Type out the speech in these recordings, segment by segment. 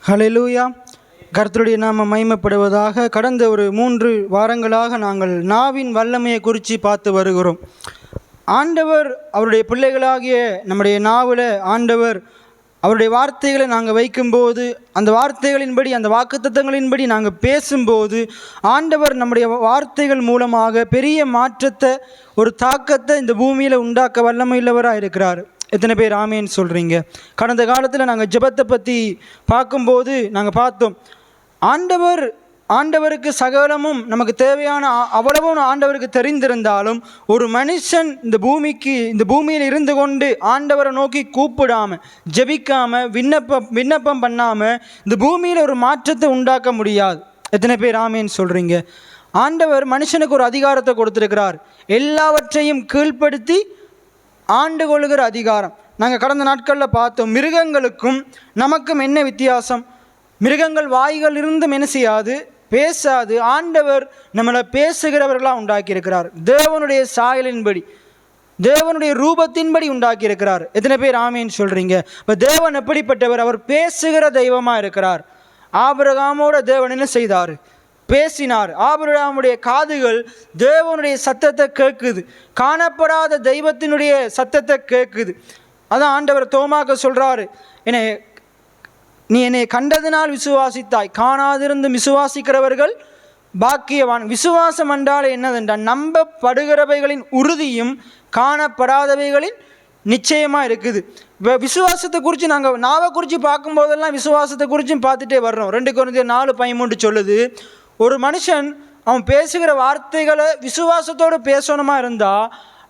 ஹல்லேலூயா. கர்த்தருடைய நாமம் மகிமைப்படுவதாக. கடந்த ஒரு 3 வாரங்களாக நாங்கள் நாவின் வல்லமையை குறித்து பார்த்து வருகிறோம். ஆண்டவர் அவருடைய பிள்ளைகளாகிய நம்முடைய நாவில் ஆண்டவர் அவருடைய வார்த்தைகளை நாங்கள் வைக்கும்போது, அந்த வார்த்தைகளின்படி, அந்த வாக்குத்தத்தங்களின்படி நாங்கள் பேசும்போது, ஆண்டவர் நம்முடைய வார்த்தைகள் மூலமாக பெரிய மாற்றத்தை, ஒரு தாக்கத்தை இந்த பூமியில் உண்டாக்க வல்லமையுள்ளவராக இருக்கிறார். எத்தனை பேர் ஆமேன்னு சொல்கிறீங்க? கடந்த காலத்தில் நாங்கள் ஜெபத்தை பற்றி பார்க்கும்போது நாங்கள் பார்த்தோம், ஆண்டவருக்கு சகலமும் நமக்கு தேவையான அவ்வளவும் ஆண்டவருக்கு தெரிந்திருந்தாலும், ஒரு மனுஷன் இந்த பூமியில் இருந்து கொண்டு ஆண்டவரை நோக்கி கூப்பிடாமல், ஜெபிக்காமல், விண்ணப்பம் பண்ணாமல் இந்த பூமியில் ஒரு மாற்றத்தை உண்டாக்க முடியாது. எத்தனை பேர் ஆமேன்னு சொல்கிறீங்க? ஆண்டவர் மனுஷனுக்கு ஒரு அதிகாரத்தை கொடுத்துருக்கிறார், எல்லாவற்றையும் கீழ்ப்படுத்தி ஆண்டு கொள்ளுகிற அதிகாரம். நாங்கள் கடந்த நாட்களில் பார்த்தோம், மிருகங்களுக்கும் நமக்கும் என்ன வித்தியாசம்? மிருகங்கள் வாய்கள் இருந்தும் என்ன செய்யாது, பேசாது. ஆண்டவர் நம்மளை பேசுகிறவர்களாக உண்டாக்கியிருக்கிறார். தேவனுடைய சாயலின்படி, தேவனுடைய ரூபத்தின்படி உண்டாக்கியிருக்கிறார். எத்தனை பேர் ஆமேன்னு சொல்கிறீங்க? இப்போ தேவன் எப்படிப்பட்டவர்? அவர் பேசுகிற தெய்வமாக இருக்கிறார். ஆபிரகாமோட தேவன் என்ன செய்தார்? பேசினார். ஆபிரகாமுடைய காதுகள் தேவனுடைய சத்தத்தை கேட்குது, காணப்படாத தெய்வத்தினுடைய சத்தத்தை கேட்குது. அதான் ஆண்டவர் தோமாக்க சொல்கிறாரு, நீ என்னை கண்டதினால் விசுவாசித்தாய், காணாதிருந்து விசுவாசிக்கிறவர்கள் பாக்கியவான். விசுவாசம் என்றால் என்னதென்றால், நம்பப்படுகிறவைகளின் உறுதியும் காணப்படாதவைகளின் நிச்சயமாக இருக்குது. இப்போ விசுவாசத்தை குறித்து நாங்கள் நாவை குறித்து பார்க்கும்போதெல்லாம் விசுவாசத்தை குறித்தும் பார்த்துட்டே வர்றோம். 2 கொரிந்தியர் 4:13 சொல்லுது, ஒரு மனுஷன் அவன் பேசுகிற வார்த்தைகளை விசுவாசத்தோடு பேசணுமா இருந்தால்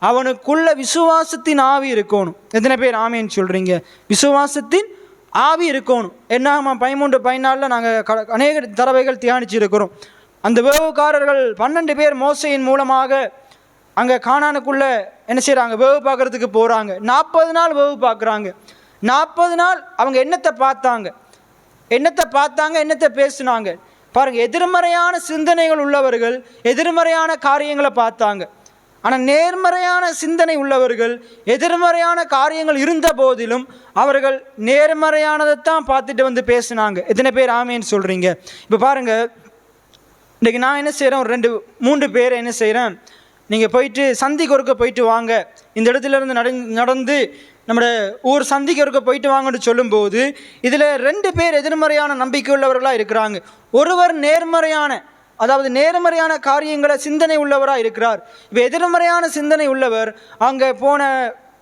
அவனுக்குள்ள விசுவாசத்தின் ஆவி இருக்கணும். எத்தனை பேர் ஆமேன்னு சொல்கிறீங்க? விசுவாசத்தின் ஆவி இருக்கணும். என்னாகமம் 13:14 நாங்கள் அநேக தடவைகள் தியானிச்சிருக்கிறோம். அந்த வேவுக்காரர்கள் 12 பேர் மோசையின் மூலமாக அங்கே கானானுக்குள்ளே என்ன செய்கிறாங்க? வேவு பார்க்குறதுக்கு போகிறாங்க. 40 நாள் வேவு பார்க்குறாங்க. 40 நாள் அவங்க என்னத்தை பார்த்தாங்க, என்னத்தை பேசுனாங்க பாருங்கள். எதிர்மறையான சிந்தனைகள் உள்ளவர்கள் எதிர்மறையான காரியங்களை பார்த்தாங்க. ஆனால் நேர்மறையான சிந்தனை உள்ளவர்கள் எதிர்மறையான காரியங்கள் இருந்த போதிலும் அவர்கள் நேர்மறையானதைத்தான் பார்த்துட்டு வந்து பேசினாங்க. எத்தனை பேர் ஆமேன்னு சொல்கிறீங்க? இப்போ பாருங்கள், இன்றைக்கி நான் என்ன செய்கிறேன், ஒரு 2-3 பேர் என்ன செய்கிறேன், நீங்கள் போயிட்டு சந்திக்கு ஒருக்க போயிட்டு வாங்க, இந்த இடத்துலேருந்து நடந்து நம்முடைய ஊர் சந்திக்கு ஒருக்க போயிட்டு வாங்கன்னு சொல்லும்போது, இதில் 2 பேர் எதிர்மறையான நம்பிக்கை உள்ளவர்களாக இருக்கிறாங்க. ஒருவர் நேர்மறையான காரியங்களை சிந்தனை உள்ளவராக இருக்கிறார். இப்போ எதிர்மறையான சிந்தனை உள்ளவர் அங்கே போன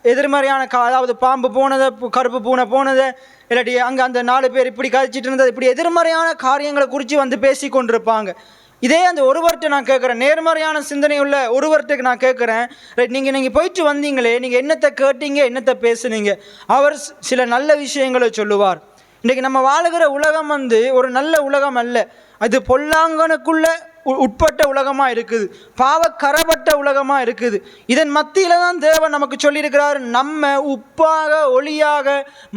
எதிர்மறையான அதாவது பாம்பு போனதை, கருப்பு பூனை போனதை, இல்லாட்டி அங்கே அந்த 4 பேர் இப்படி கதைச்சிட்டு இருந்தது, இப்படி எதிர்மறையான காரியங்களை குறித்து வந்து பேசி கொண்டிருப்பாங்க. இதே அந்த ஒருவர்கிட்ட நான் கேட்குறேன், நேர்மறையான சிந்தனை உள்ள ஒருவர்கிட்ட நான் கேட்குறேன், நீங்கள் போயிட்டு வந்தீங்களே, நீங்கள் என்னத்தை கேட்டீங்க, என்னத்தை பேசுனீங்க? அவர் சில நல்ல விஷயங்களை சொல்லுவார். இன்றைக்கி நம்ம வாழுகிற உலகம் ஒரு நல்ல உலகம் அல்ல, அது பொல்லாங்கனுக்குள்ள உட்பட்ட உலகமாக இருக்குது, பாவக்கரப்பட்ட உலகமாக இருக்குது. இதன் மத்தியில் தான் தேவன் நமக்கு சொல்லியிருக்கிறார், நம்ம உப்பாக ஒளியாக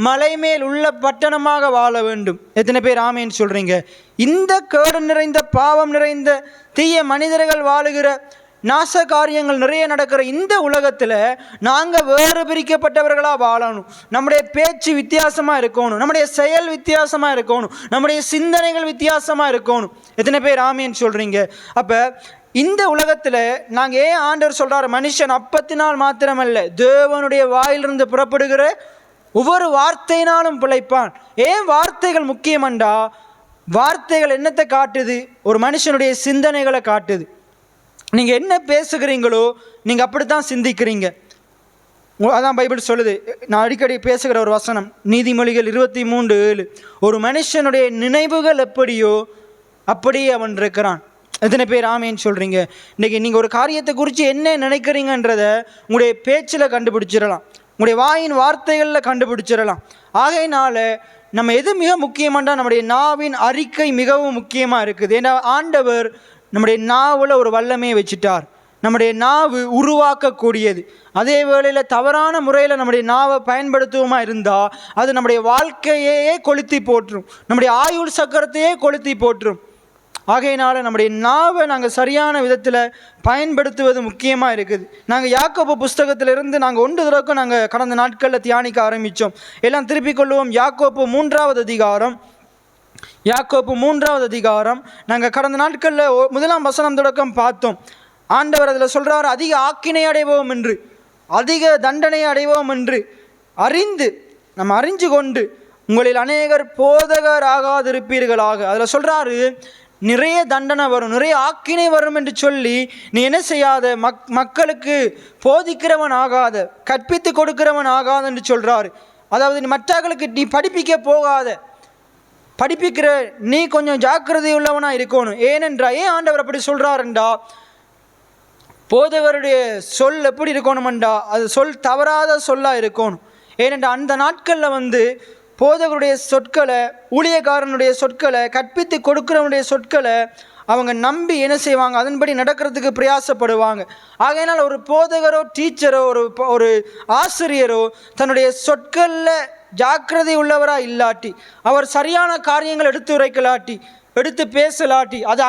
மலை மேல் உள்ள பட்டணமாக வாழ வேண்டும். எத்தனை பேர் ஆமேன்னு சொல்கிறீங்க? இந்த கேடு நிறைந்த, பாவம் நிறைந்த, தீய மனிதர்கள் வாழுகிற, நாச காரியங்கள் நிறைய நடக்கிற இந்த உலகத்தில் நாங்கள் வேறு பிரிக்கப்பட்டவர்களாக வாழணும். நம்முடைய பேச்சு வித்தியாசமாக இருக்கணும், நம்முடைய செயல் வித்தியாசமாக இருக்கணும், நம்முடைய சிந்தனைகள் வித்தியாசமாக இருக்கணும். எத்தனை பேர் ஆமேன்னு சொல்கிறீங்க? அப்போ இந்த உலகத்தில் நாங்கள் ஏன் ஆண்டவர் சொல்கிறார், மனுஷன் அப்பத்தினால் மாத்திரமல்ல தேவனுடைய வாயிலிருந்து புறப்படுகிற ஒவ்வொரு வார்த்தையினாலும் பிழைப்பான். ஏன் வார்த்தைகள் முக்கியமண்டா, வார்த்தைகள் என்னத்தை காட்டுது? ஒரு மனுஷனுடைய சிந்தனைகளை காட்டுது. நீங்கள் என்ன பேசுகிறீங்களோ நீங்கள் அப்படித்தான் சிந்திக்கிறீங்க. அதான் பைபிள் சொல்லுது. நான் அடிக்கடி பேசுகிற ஒரு வசனம், நீதிமொழிகள் 23:7, ஒரு மனுஷனுடைய நினைவுகள் எப்படியோ அப்படியே அவன் இருக்கிறான். எத்தனை பேர் ஆமேன்னு சொல்கிறீங்க? இன்றைக்கி நீங்கள் ஒரு காரியத்தை குறித்து என்ன நினைக்கிறீங்கன்றதை உங்களுடைய பேச்சில் கண்டுபிடிச்சிடலாம், உங்களுடைய வாயின் வார்த்தைகளில் கண்டுபிடிச்சிடலாம். ஆகையினால நம்ம எது மிக முக்கியமானா, நம்முடைய நாவின் அறிக்கை மிகவும் முக்கியமாக இருக்குது. ஏன்னா ஆண்டவர் நம்முடைய நாவில் ஒரு வல்லமையை வச்சுட்டார். நம்முடைய நாவு உருவாக்கக்கூடியது. அதே வேளையில் தவறான முறையில் நம்முடைய நாவை பயன்படுத்துவோமா இருந்தால் அது நம்முடைய வாழ்க்கையே கொளுத்தி போட்டுரும், நம்முடைய ஆயுள் சக்கரத்தையே கொளுத்தி போட்டுரும். ஆகையினால நம்முடைய நாவை நாங்கள் சரியான விதத்தில் பயன்படுத்துவது முக்கியமாக இருக்குது. நாங்கள் யாக்கோபு புஸ்தகத்திலிருந்து நாங்கள் 1 தடவை நாங்கள் கடந்த நாட்களில் தியானிக்க ஆரம்பித்தோம். எல்லாம் திருப்பிக் கொள்வோம். யாக்கோபு 3வது அதிகாரம் யாக்கோப்பு 3வது அதிகாரம் நாங்கள் கடந்த நாட்களில் 1ஆம் வசனம் தொடக்கம் பார்த்தோம். ஆண்டவர் அதில் சொல்கிறார், அதிக ஆக்கினை அடைவோம் என்று, அதிக தண்டனை அடைவோம் என்று அறிஞ்சு கொண்டு உங்களில் அநேகர் போதகர் ஆகாதிருப்பீர்களாக. அதில் சொல்கிறாரு, நிறைய தண்டனை வரும், நிறைய ஆக்கினை வரும் என்று சொல்லி நீ என்ன செய்யாத, மக்களுக்கு போதிக்கிறவன் ஆகாத, கற்பித்து கொடுக்கிறவன் ஆகாத என்று சொல்கிறாரு. அதாவது மற்றவர்களுக்கு நீ படிப்பிக்க போகாத, படிப்பிக்கிற நீ கொஞ்சம் ஜாக்கிரதை உள்ளவனாக இருக்கணும். ஏன் ஆண்டவர் அப்படி சொல்கிறாருண்டா, போதகருடைய சொல் எப்படி இருக்கணுமெண்டா அது சொல் தவறாத சொல்லாக இருக்கணும். ஏனென்றா அந்த நாட்களில் போதகருடைய சொற்களை, ஊழியக்காரனுடைய சொற்களை, கற்பித்து கொடுக்கிறவனுடைய சொற்களை அவங்க நம்பி என்ன செய்வாங்க, அதன்படி நடக்கிறதுக்கு பிரயாசப்படுவாங்க. ஆகையினால் ஒரு போதகரோ டீச்சரோ ஒரு ஆசிரியரோ தன்னுடைய சொற்களில் ஜாக்கிரதை உள்ளவராக இல்லாட்டி, அவர் சரியான காரியங்கள் எடுத்து உரைக்கலாட்டி, எடுத்து பேசலாட்டி, அது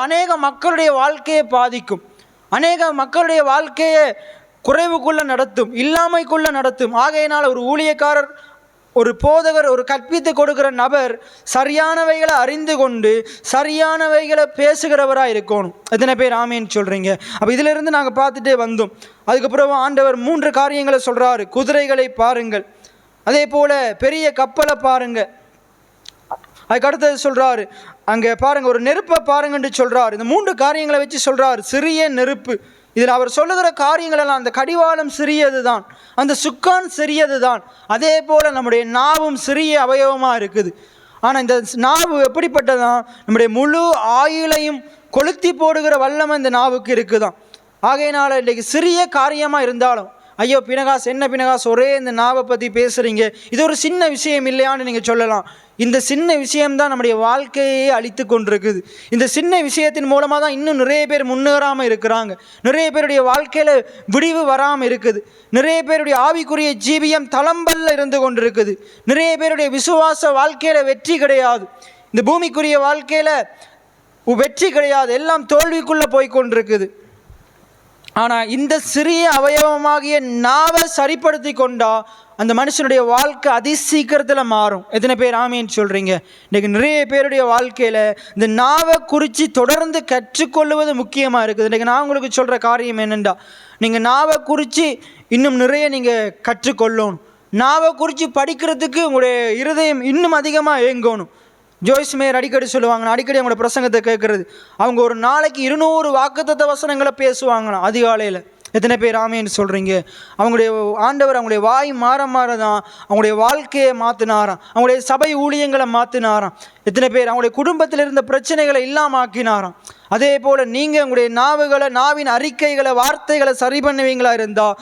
அநேக மக்களுடைய வாழ்க்கையை பாதிக்கும், அநேக மக்களுடைய வாழ்க்கையை குறைவுக்குள்ளே நடத்தும், இல்லாமைக்குள்ளே நடத்தும். ஆகையினால் ஒரு ஊழியக்காரர், ஒரு போதகர், ஒரு கற்பித்து கொடுக்கிற நபர் சரியானவைகளை அறிந்து கொண்டு சரியானவைகளை பேசுகிறவராக இருக்கணும். எத்தனை பேர் ஆமேன்னு சொல்கிறீங்க? அப்போ இதிலிருந்து நாங்கள் பார்த்துட்டே வந்தோம். அதுக்கப்புறம் ஆண்டவர் 3 காரியங்களை சொல்கிறாரு. குதிரைகளை பாருங்கள், அதே போல் பெரிய கப்பலை பாருங்கள், அதுக்கு அடுத்தது சொல்கிறாரு அங்கே பாருங்கள் ஒரு நெருப்பை பாருங்கன்னு சொல்கிறார். இந்த 3 காரியங்களை வச்சு சொல்கிறார். சிறிய நெருப்பு, இதில் அவர் சொல்லுகிற காரியங்களெல்லாம், அந்த கடிவாளம் சிறியது தான், அந்த சுக்கான் சிறியது தான், அதே போல் நம்முடைய நாவும் சிறிய அவயவமாக இருக்குது. ஆனால் இந்த நாவு எப்படிப்பட்டதான், நம்முடைய முழு ஆயுளையும் கொளுத்தி போடுகிற வல்லமை இந்த நாவுக்கு இருக்குதான். ஆகையினால் இன்றைக்கு சிறிய காரியமாக இருந்தாலும், ஐயோ பினகாஸ், என்ன பினகாஸ் ஒரே இந்த நாவை பற்றி பேசுகிறீங்க, இது ஒரு சின்ன விஷயம் இல்லையான்னு நீங்கள் சொல்லலாம். இந்த சின்ன விஷயம்தான் நம்முடைய வாழ்க்கையே அழித்து கொண்டிருக்குது. இந்த சின்ன விஷயத்தின் மூலமாக தான் இன்னும் நிறைய பேர் முன்னேறாமல் இருக்கிறாங்க, நிறைய பேருடைய வாழ்க்கையில் விடிவு வராமல் இருக்குது, நிறைய பேருடைய ஆவிக்குரிய ஜீவியம் தளம்பல்ல இருந்து கொண்டிருக்குது, நிறைய பேருடைய விசுவாச வாழ்க்கையில் வெற்றி கிடையாது, இந்த பூமிக்குரிய வாழ்க்கையில் வெற்றி கிடையாது, எல்லாம் தோல்விக்குள்ளே போய் கொண்டிருக்குது. ஆனால் இந்த சிறிய அவயவமாகிய நாவை சரிப்படுத்தி கொண்டா அந்த மனுஷனுடைய வாழ்க்கை அதிசீக்கிரத்தில் மாறும். எத்தனை பேர் ஆமீன்னு சொல்கிறீங்க? இன்றைக்கி நிறைய பேருடைய வாழ்க்கையில் இந்த நாவை குறித்து தொடர்ந்து கற்றுக்கொள்வது முக்கியமாக இருக்குது. இன்றைக்கி நான் உங்களுக்கு சொல்கிற காரியம் என்னென்னா, நீங்கள் நாவை குறித்து இன்னும் நிறைய நீங்கள் கற்றுக்கொள்ளணும். நாவை குறித்து படிக்கிறதுக்கு உங்களுடைய இருதயம் இன்னும் அதிகமாக ஏங்கணும். ஜோய்ஸ் மேயர் அடிக்கடி சொல்லுவாங்க, அடிக்கடி அவங்களோட பிரசங்கத்தை கேட்குறது, அவங்க ஒரு நாளைக்கு 200 வாக்குத்தத்த வசனங்களை பேசுவாங்களாம் அதிகாலையில். எத்தனை பேர் ஆமேன்னு சொல்கிறீங்க? அவங்களுடைய ஆண்டவர் அவங்களுடைய வாய் மாற தான் அவங்களுடைய வாழ்க்கையை மாற்றினாராம், அவங்களுடைய சபை ஊழியங்களை மாற்றினாராம். எத்தனை பேர் அவங்களுடைய குடும்பத்தில் இருந்த பிரச்சனைகளை இல்லாமல் ஆக்கினாராம். அதே போல் நீங்கள் உங்களுடைய நாவின் அறிக்கைகளை, வார்த்தைகளை சரி பண்ணுவீங்களா இருந்தால்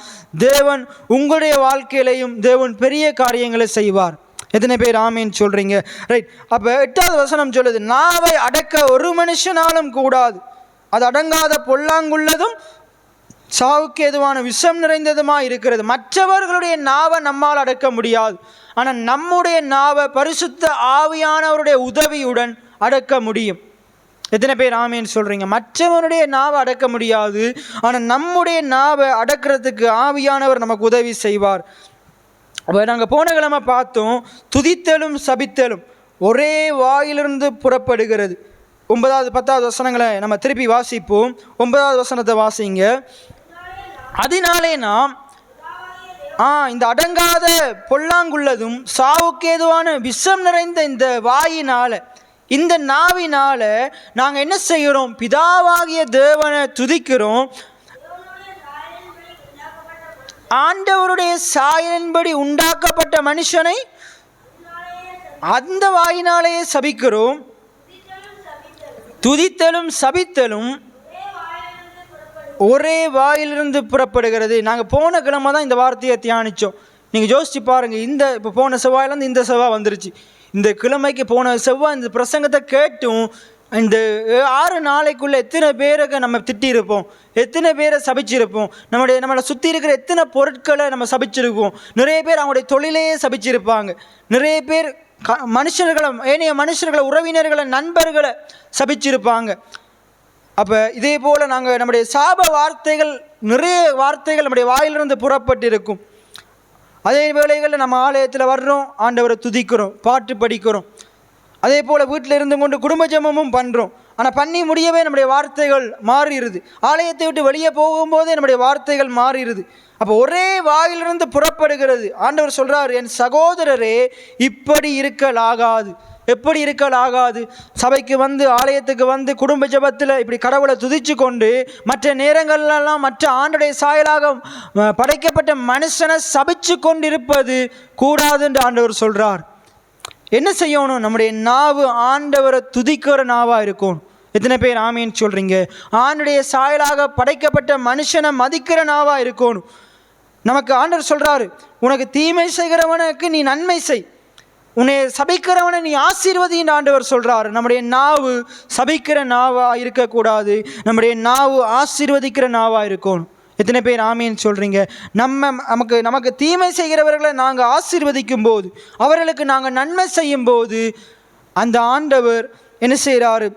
தேவன் உங்களுடைய வாழ்க்கையிலையும் தேவன் பெரிய காரியங்களை செய்வார். எத்தனை பேர் ஆமீன்னு சொல்கிறீங்க? ரைட். அப்போ 8வது வசனம் சொல்லுது, நாவை அடக்க ஒரு மனுஷனாலும் கூடாது, அது அடங்காத பொல்லாங்குள்ளதும் சாவுக்கு எதுவான விஷம் நிறைந்ததுமாக இருக்கிறது. மற்றவர்களுடைய நாவை நம்மால் அடக்க முடியாது, ஆனால் நம்முடைய நாவை பரிசுத்த ஆவியானவருடைய உதவியுடன் அடக்க முடியும். எத்தனை பேர் ஆமீன்னு சொல்கிறீங்க? மற்றவருடைய நாவை அடக்க முடியாது, ஆனால் நம்முடைய நாவை அடக்கிறதுக்கு ஆவியானவர் நமக்கு உதவி செய்வார். அப்போ நாங்கள் போன கிழமை பார்த்தோம், துதித்தலும் சபித்தலும் ஒரே வாயிலிருந்து புறப்படுகிறது. 9வது 10வது வசனங்களை நம்ம திருப்பி வாசிப்போம். 9வது வசனத்தை வாசிங்க. அதனாலே நாம் இந்த அடங்காத பொல்லாங்குள்ளதும் சாவுக்கேதுவான விஷம் நிறைந்த இந்த வாயினால், இந்த நாவினால் நாங்கள் என்ன செய்கிறோம்? பிதாவாகிய தேவனை துதிக்கிறோம், ஆண்டவருடைய சாயலின்படி உண்டாக்கப்பட்ட மனுஷனை அந்த வாயினாலேயே சபிக்கிறோம். துதித்தலும் சபித்தலும் ஒரே வாயிலிருந்து புறப்படுகிறது. நாங்கள் போன கிழமை தான் இந்த வார்த்தையை தியானித்தோம். நீங்கள் யோசிச்சு பாருங்கள், இப்போ போன செவ்வாயிலேருந்து இந்த செவ்வாய் வந்துருச்சு. இந்த கிழமைக்கு போன செவ்வாய் இந்த பிரசங்கத்தை கேட்டும் இந்த 6 நாளைக்குள்ளே எத்தனை பேருக்கு நம்ம திட்டியிருப்போம், எத்தனை பேரை சபிச்சிருப்போம், நம்மளை சுற்றி இருக்கிற எத்தனை பொருட்களை நம்ம சபிச்சிருப்போம். நிறைய பேர் அவங்களுடைய தொழிலையே சபிச்சிருப்பாங்க, நிறைய பேர் ஏனைய மனுஷர்களை, உறவினர்களை, நண்பர்களை சபிச்சிருப்பாங்க. அப்போ இதே போல் நாங்கள் நம்முடைய சாப வார்த்தைகள், நிறைய வார்த்தைகள் நம்முடைய வாயிலிருந்து புறப்பட்டு இருக்கும். அதே வேளைகளில் நம்ம ஆலயத்தில் வர்றோம், ஆண்டவரை துதிக்கிறோம், பாட்டு படிக்கிறோம். அதே போல் வீட்டில் இருந்து கொண்டு குடும்ப ஜெபமும் பண்ணுறோம். ஆனால் பண்ணி முடியவே நம்முடைய வார்த்தைகள் மாறிடுது. ஆலயத்தை விட்டு வெளியே போகும்போதே நம்முடைய வார்த்தைகள் மாறிடுது. அப்போ ஒரே வாயிலிருந்து புறப்படுகிறது. ஆண்டவர் சொல்கிறார், என் சகோதரரே இப்படி இருக்கலாகாது. எப்படி இருக்கலாகாது? சபைக்கு வந்து ஆலயத்துக்கு வந்து குடும்ப ஜெபத்தில் இப்படி கடவுளை துதிச்சு கொண்டு மற்ற நேரங்கள்லாம் மற்ற ஆண்டுடைய சாயலாக படைக்கப்பட்ட மனுஷனை சபிச்சு கொண்டிருப்பது கூடாது என்று ஆண்டவர் சொல்கிறார். என்ன செய்யணும்? நம்முடைய நாவு ஆண்டவரை துதிக்கிற நாவாக இருக்கும். எத்தனை பேர் ஆமீன்னு சொல்கிறீங்க? ஆண்டுடைய சாயலாக படைக்கப்பட்ட மனுஷனை மதிக்கிற நாவாக இருக்கணும். நமக்கு ஆண்டவர் சொல்கிறாரு, உனக்கு தீமை செய்கிறவனுக்கு நீ நன்மை செய், உன்னை சபிக்கிறவனை நீ ஆசீர்வதின்னு ஆண்டவர் சொல்கிறார். நம்முடைய நாவு சபிக்கிற நாவாக இருக்கக்கூடாது, நம்முடைய நாவு ஆசீர்வதிக்கிற நாவாக இருக்கணும். எத்தனை பேர் ஆமீன்னு சொல்கிறீங்க? நமக்கு தீமை செய்கிறவர்களை நாங்கள் ஆசீர்வதிக்கும் போது, அவர்களுக்கு நாங்கள் நன்மை செய்யும் போது, அந்த ஆண்டவர் என்ன செய்கிறாரு?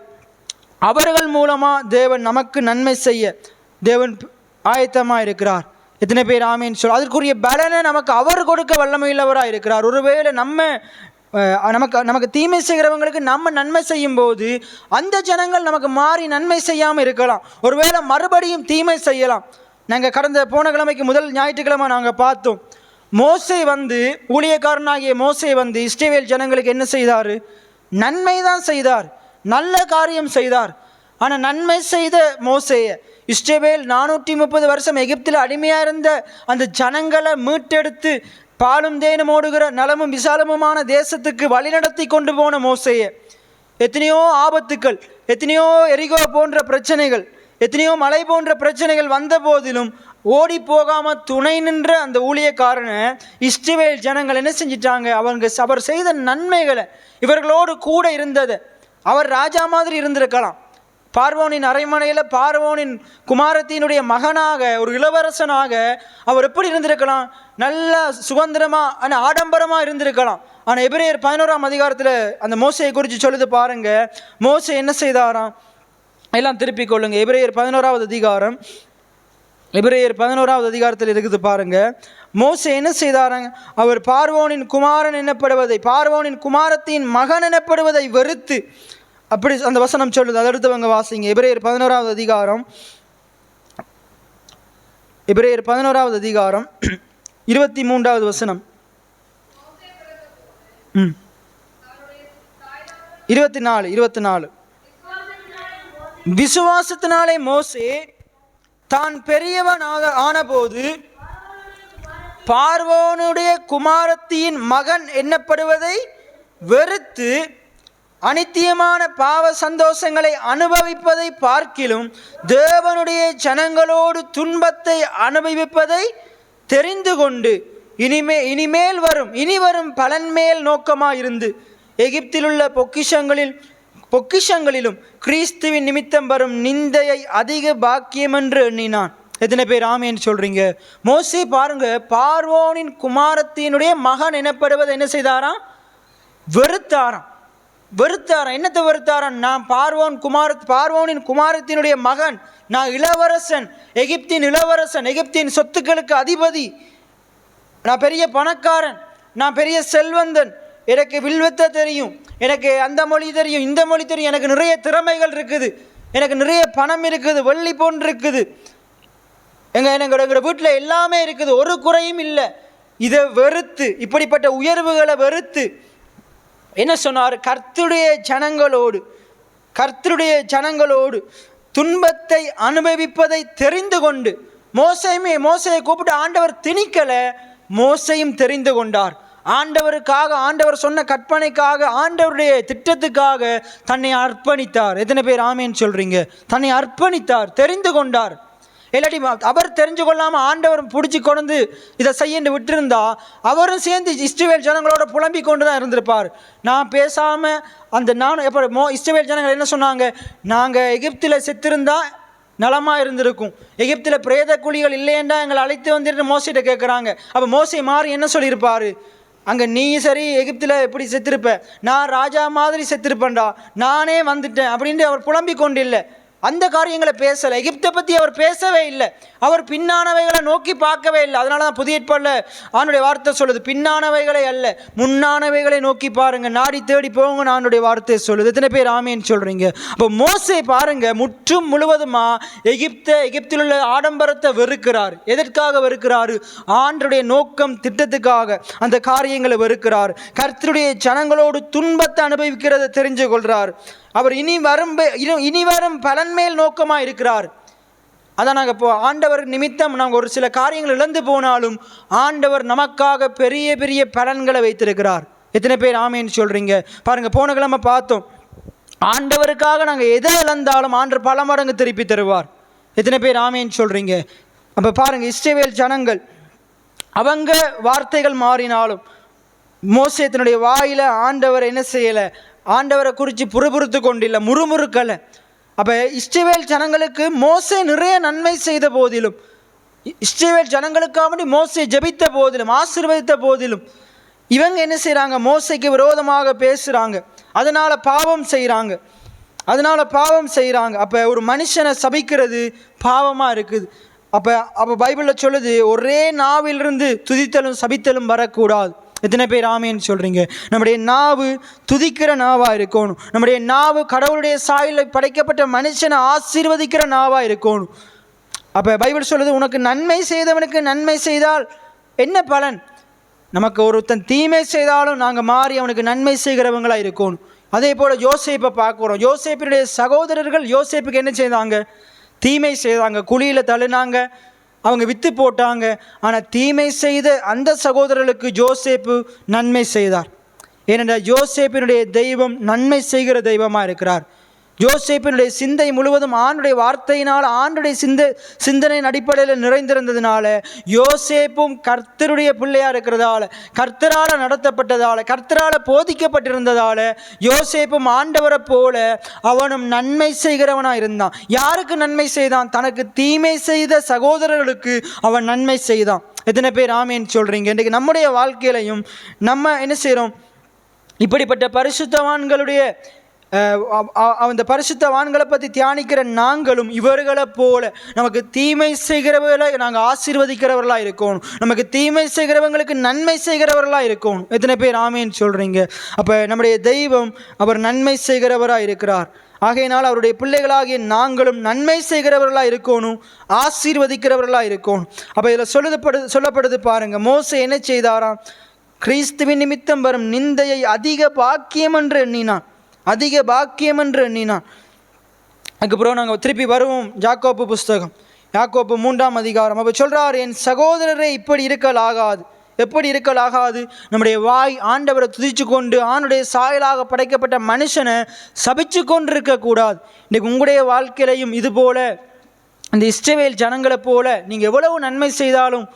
அவர்கள் மூலமாக தேவன் நமக்கு நன்மை செய்ய தேவன் ஆயத்தமாக இருக்கிறார். எத்தனை பேர் ஆமீன்னு சொல்? அதற்குரிய பலனை நமக்கு அவர் கொடுக்க வல்லமையுள்ளவராக இருக்கிறார். ஒருவேளை நமக்கு தீமை செய்கிறவங்களுக்கு நம்ம நன்மை செய்யும் போது அந்த ஜனங்கள் நமக்கு மாறி நன்மை செய்யாமல் இருக்கலாம். ஒருவேளை மறுபடியும் தீமை செய்யலாம். நாங்கள் போன கிழமைக்கு முதல் ஞாயிற்றுக்கிழமை நாங்கள் பார்த்தோம். மோசே வந்து, ஊழியக்காரனாகிய மோசே வந்து இஸ்ரவேல் ஜனங்களுக்கு என்ன செய்தார்? நன்மை தான் செய்தார், நல்ல காரியம் செய்தார். ஆனால் நன்மை செய்த மோசேயை இஸ்ரவேல் 430 வருஷம் எகிப்தில் அடிமையாக இருந்த அந்த ஜனங்களை மீட்டெடுத்து பாலும் தேனும் ஓடுகிற நலமும் விசாலமுமான தேசத்துக்கு வழிநடத்தி கொண்டு போன மோசேயை எத்தனையோ ஆபத்துக்கள், எத்தனையோ எரிகோ போன்ற பிரச்சனைகள், எத்தனையோ மலை போன்ற பிரச்சனைகள் வந்த போதிலும் ஓடி போகாமல் துணை நின்ற அந்த ஊழியக்காரனை இஸ்ரவேல் ஜனங்கள் என்ன செஞ்சிட்டாங்க? அவர் செய்த நன்மைகளை, இவர்களோடு கூட இருந்ததை, அவர் ராஜா மாதிரி இருந்திருக்கலாம். பார்வோனின் அரண்மனையில் பார்வோனின் குமாரத்தினுடைய மகனாக, ஒரு இளவரசனாக அவர் எப்படி இருந்திருக்கலாம்? நல்ல சுதந்திரமாக, ஆனால் ஆடம்பரமாக இருந்திருக்கலாம். ஆனால் எபிரேயர் 11ஆம் அதிகாரத்தில் அந்த மோசையை குறித்து சொல்லுது பாருங்க. மோசே என்ன செய்தாராம்? எல்லாம் திருப்பிக் கொள்ளுங்க. எபிரேயர் 11ஆவது அதிகாரம், எபிரேயர் 11ஆவது அதிகாரத்தில் இருக்குது பாருங்க. மோசே என்ன செய்தாராங்க? அவர் பார்வோனின் குமாரன் எனப்படுவதை, பார்வோனின் குமாரத்தின் மகன் எனப்படுவதை வெறுத்து, அப்படி அந்த வசனம் சொல்லுது. அதை அடுத்தவங்க வாசிங்க. எபிரேயர் 11ஆவது அதிகாரம், எபிரேயர் 11ஆவது அதிகாரம் 23வது வசனம். 24. விசுவாசத்தினாலே மோசே தான் பெரியவன் ஆனபோது பார்வோனுடைய குமாரத்தியின் மகன் என்னப்படுவதை வெறுத்து அனித்தியமான பாவ சந்தோஷங்களை அனுபவிப்பதை பார்க்கிலும் தேவனுடைய ஜனங்களோடு துன்பத்தை அனுபவிப்பதை தெரிந்து கொண்டு இனி வரும் பலன் மேல் நோக்கமாயிருந்து எகிப்திலுள்ள பொக்கிஷங்களிலும் கிறிஸ்துவின் நிமித்தம் வரும் நிந்தையை அதிக பாக்கியம் என்று எண்ணினான். எத்தனை பேர் ஆமேன்னு சொல்றீங்க? மோசே பாருங்க, பார்வோனின் குமாரத்தினுடைய மகன் எனப்படுவதை என்ன செய்தாராம்? வெறுத்தாராம். என்னத்தை வெறுத்தாராம்? நான் பார்வோனின் குமாரத்தினுடைய மகன், நான் இளவரசன், எகிப்தின் இளவரசன், எகிப்தின் சொத்துக்களுக்கு அதிபதி, நான் பெரிய பணக்காரன், நான் பெரிய செல்வந்தன், எனக்கு வில்வித்தை தெரியும், எனக்கு அந்த மொழி தெரியும், இந்த மொழி தெரியும், எனக்கு நிறைய திறமைகள் இருக்குது, எனக்கு நிறைய பணம் இருக்குது, வெள்ளி போன்று இருக்குது, எங்களோட வீட்டில் எல்லாமே இருக்குது, ஒரு குறையும் இல்லை. இதை வெறுத்து, இப்படிப்பட்ட உயர்வுகளை வெறுத்து என்ன சொன்னார்? கர்த்தருடைய ஜனங்களோடு துன்பத்தை அனுபவிப்பதை தெரிந்து கொண்டு, மோசையை கூப்பிட்டு ஆண்டவர் திணிக்கலை, மோசையும் தெரிந்து கொண்டார். ஆண்டவருக்காக, ஆண்டவர் சொன்ன கற்பனைக்காக, ஆண்டவருடைய திட்டத்துக்காக தன்னை அர்ப்பணித்தார். எத்தனை பேர் ஆமேன்னு சொல்றீங்க? தன்னை அர்ப்பணித்தார், தெரிந்து கொண்டார். இல்லாட்டி அவர் தெரிஞ்சு கொள்ளாமல் ஆண்டவர் பிடிச்சி கொண்டு இதை செய்ய விட்டுருந்தா அவரும் சேர்ந்து இஸ்ரவேல் ஜனங்களோட புலம்பி கொண்டு தான் இருந்திருப்பார். நான் பேசாமல் இஸ்ரவேல் ஜனங்கள் என்ன சொன்னாங்க? நாங்கள் எகிப்தில் செத்திருந்தா நலமாக இருந்திருக்கும், எகிப்தில் பிரேத குழிகள் இல்லையேண்டா எங்களை அழைத்து வந்துட்டு மோசையிட்ட கேட்குறாங்க. அப்போ மோசை மாறி என்ன சொல்லியிருப்பார்? அங்கே நீ சரி எகிப்தில் எப்படி செத்திருப்ப, நான் ராஜா மாதிரி செத்திருப்பேன்டா, நானே வந்துட்டேன் அப்படின்ட்டு அவர் புலம்பிக் கொண்டு இல்லை. அந்த காரியங்களை பேசலை. எகிப்தை பற்றி அவர் பேசவே இல்லை. அவர் பின்னானவைகளை நோக்கி பார்க்கவே இல்லை. அதனால தான் புதிய ஏற்பாட்டில் ஆண்டுடைய வார்த்தை சொல்லுது, பின்னானவைகளை அல்ல முன்னானவைகளை நோக்கி பாருங்க, நாடி தேடி போங்க ஆண்டுடைய வார்த்தை சொல்லுது. எத்தனை பேர் ஆமேன்னு சொல்றீங்க? அப்போ மோசே பாருங்க முற்றும் முழுவதுமா எகிப்தில் உள்ள ஆடம்பரத்தை வெறுக்கிறார். எதற்காக வெறுக்கிறாரு? ஆண்டருடைய நோக்கம் திட்டத்துக்காக அந்த காரியங்களை வெறுக்கிறார். கர்த்தருடைய ஜனங்களோடு துன்பத்தை அனுபவிக்கிறத தெரிஞ்சு கொள்றார். அவர் இனி வரும் பலன் மேல் நோக்கமாக இருக்கிறார். அதான் நாங்கள் இப்போ ஆண்டவர் நிமித்தம் நாங்கள் ஒரு சில காரியங்கள் இழந்து போனாலும் ஆண்டவர் நமக்காக பெரிய பெரிய பலன்களை வைத்திருக்கிறார். எத்தனை பேர் ஆமேன்னு சொல்கிறீங்க? பாருங்கள், போன கிழமை பார்த்தோம், ஆண்டவருக்காக நாங்கள் எதை இழந்தாலும் ஆண்டவர் பல மடங்கு திருப்பி தருவார். எத்தனை பேர் ஆமேன்னு சொல்கிறீங்க? அப்போ பாருங்கள், இஸ்ரவேல் ஜனங்கள் அவங்க வார்த்தைகள் மாறினாலும் மோசே தன்னுடைய வாயில் ஆண்டவர் என்ன செய்யலை, ஆண்டவரை குறித்து புறுபுறுத்து கொண்டில்லை, முறுமுறுக்கலை. அப்போ இஸ்ரவேல் ஜனங்களுக்கு மோசே நிறைய நன்மை செய்த போதிலும், இஸ்ரவேல் ஜனங்களுக்காக மோசே ஜெபித்த போதிலும், ஆசீர்வதித்த போதிலும் இவங்க என்ன செய்கிறாங்க? மோசைக்கு விரோதமாக பேசுகிறாங்க. அதனால் பாவம் செய்கிறாங்க. அப்போ ஒரு மனுஷனை சபிக்கிறது பாவமாக இருக்குது. அப்போ பைபிளில் சொல்லுது, ஒரே நாவிலிருந்து துதித்தலும் சபித்தலும் வரக்கூடாது. எத்தனை பேர் ஆமேன்னு சொல்கிறீங்க? நம்முடைய நாவு துதிக்கிற நாவாக இருக்கணும். நம்முடைய நாவு கடவுளுடைய சாயலில் படைக்கப்பட்ட மனுஷனை ஆசீர்வதிக்கிற நாவாக இருக்கணும். அப்போ பைபிள் சொல்லுது, உனக்கு நன்மை செய்தவனுக்கு நன்மை செய்தால் என்ன பலன்? நமக்கு ஒருத்தன் தீமை செய்தாலும் நாங்கள் மாறி அவனுக்கு நன்மை செய்கிறவங்களாக இருக்கணும். அதே போல் யோசேப்பை பார்க்குறோம். யோசேப்பினுடைய சகோதரர்கள் யோசேப்புக்கு என்ன செய்தாங்க? தீமை செய்தாங்க, குழியில் தள்ளினாங்க, அவங்க வித்து போட்டாங்க. ஆனால் தீமை செய்த அந்த சகோதரர்களுக்கு யோசேப்பு நன்மை செய்தார். ஏனென்றால் யோசேப்பினுடைய தெய்வம் நன்மை செய்கிற தெய்வமாக இருக்கிறார். யோசேப்பினுடைய சிந்தை முழுவதும் ஆண்டுடைய வார்த்தையினால், ஆண்டுடைய சிந்தனையின் அடிப்படையில் நிறைந்திருந்ததுனால, யோசேப்பும் கர்த்தருடைய பிள்ளையாக இருக்கிறதால, கர்த்தரால் நடத்தப்பட்டதால், கர்த்தரால் போதிக்கப்பட்டிருந்ததால் யோசேப்பும் ஆண்டவரை போல அவனும் நன்மை செய்கிறவனாக இருந்தான். யாருக்கு நன்மை செய்தான்? தனக்கு தீமை செய்த சகோதரர்களுக்கு அவன் நன்மை செய்தான். எத்தனை பேர் ஆமேன்னு சொல்கிறீங்க? இன்றைக்கு நம்முடைய வாழ்க்கையிலையும் நம்ம என்ன செய்கிறோம்? இப்படிப்பட்ட பரிசுத்தவான்களுடைய அந்த பரிசுத்தவான்களை பற்றி தியானிக்கிற நாங்களும் இவர்களை போல நமக்கு தீமை செய்கிறவர்களை நாங்கள் ஆசீர்வதிக்கிறவர்களாக இருக்கணும். நமக்கு தீமை செய்கிறவங்களுக்கு நன்மை செய்கிறவர்களாக இருக்கணும். எத்தனை பேர் ஆமேன்னு சொல்கிறீங்க? அப்போ நம்முடைய தெய்வம் அவர் நன்மை செய்கிறவராக இருக்கிறார். ஆகையினால் அவருடைய பிள்ளைகளாகிய நாங்களும் நன்மை செய்கிறவர்களாக இருக்கணும், ஆசீர்வதிக்கிறவர்களாக இருக்கணும். அப்போ இதில் சொல்லப்படுது பாருங்கள், மோசே என்ன செய்தாராம்? கிறிஸ்துவின் நிமித்தம் வரும் நிந்தையை அதிக பாக்கியம் என்று எண்ணினான். அதுக்கப்புறம் நாங்கள் திருப்பி வருவோம் யாக்கோப்பு புஸ்தகம், யாக்கோப்பு 3ஆம் அதிகாரம். அப்போ சொல்கிறார், என் சகோதரரை இப்படி இருக்கலாகாது. எப்படி இருக்கலாகாது? நம்முடைய வாய் ஆண்டவரை துதிச்சு கொண்டு ஆணுடைய சாயலாக படைக்கப்பட்ட மனுஷனை சபிச்சு கொண்டு இருக்கக்கூடாது. இன்றைக்கு உங்களுடைய வாழ்க்கையிலையும் இதுபோல இந்த இஸ்ரவேல் ஜனங்களை போல நீங்கள் எவ்வளவு நன்மை செய்தாலும்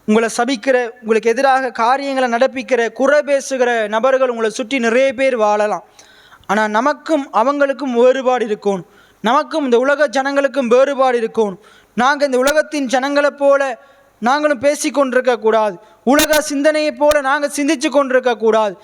உங்களை சபிக்கிற, உங்களுக்கு எதிராக காரியங்களை நடப்பிக்கிற, குறை பேசுகிற நபர்கள் உங்களை சுற்றி நிறைய பேர் வாழலாம். ஆனால் நமக்கும் அவங்களுக்கும் வேறுபாடு இருக்கணும். நமக்கும் இந்த உலக ஜனங்களுக்கும் வேறுபாடு இருக்கணும். நாங்கள் இந்த உலகத்தின் ஜனங்களை போல நாங்களும் பேசி கொண்டிருக்கக்கூடாது. உலக சிந்தனையை போல நாங்கள் சிந்திச்சு கொண்டிருக்கக்கூடாது.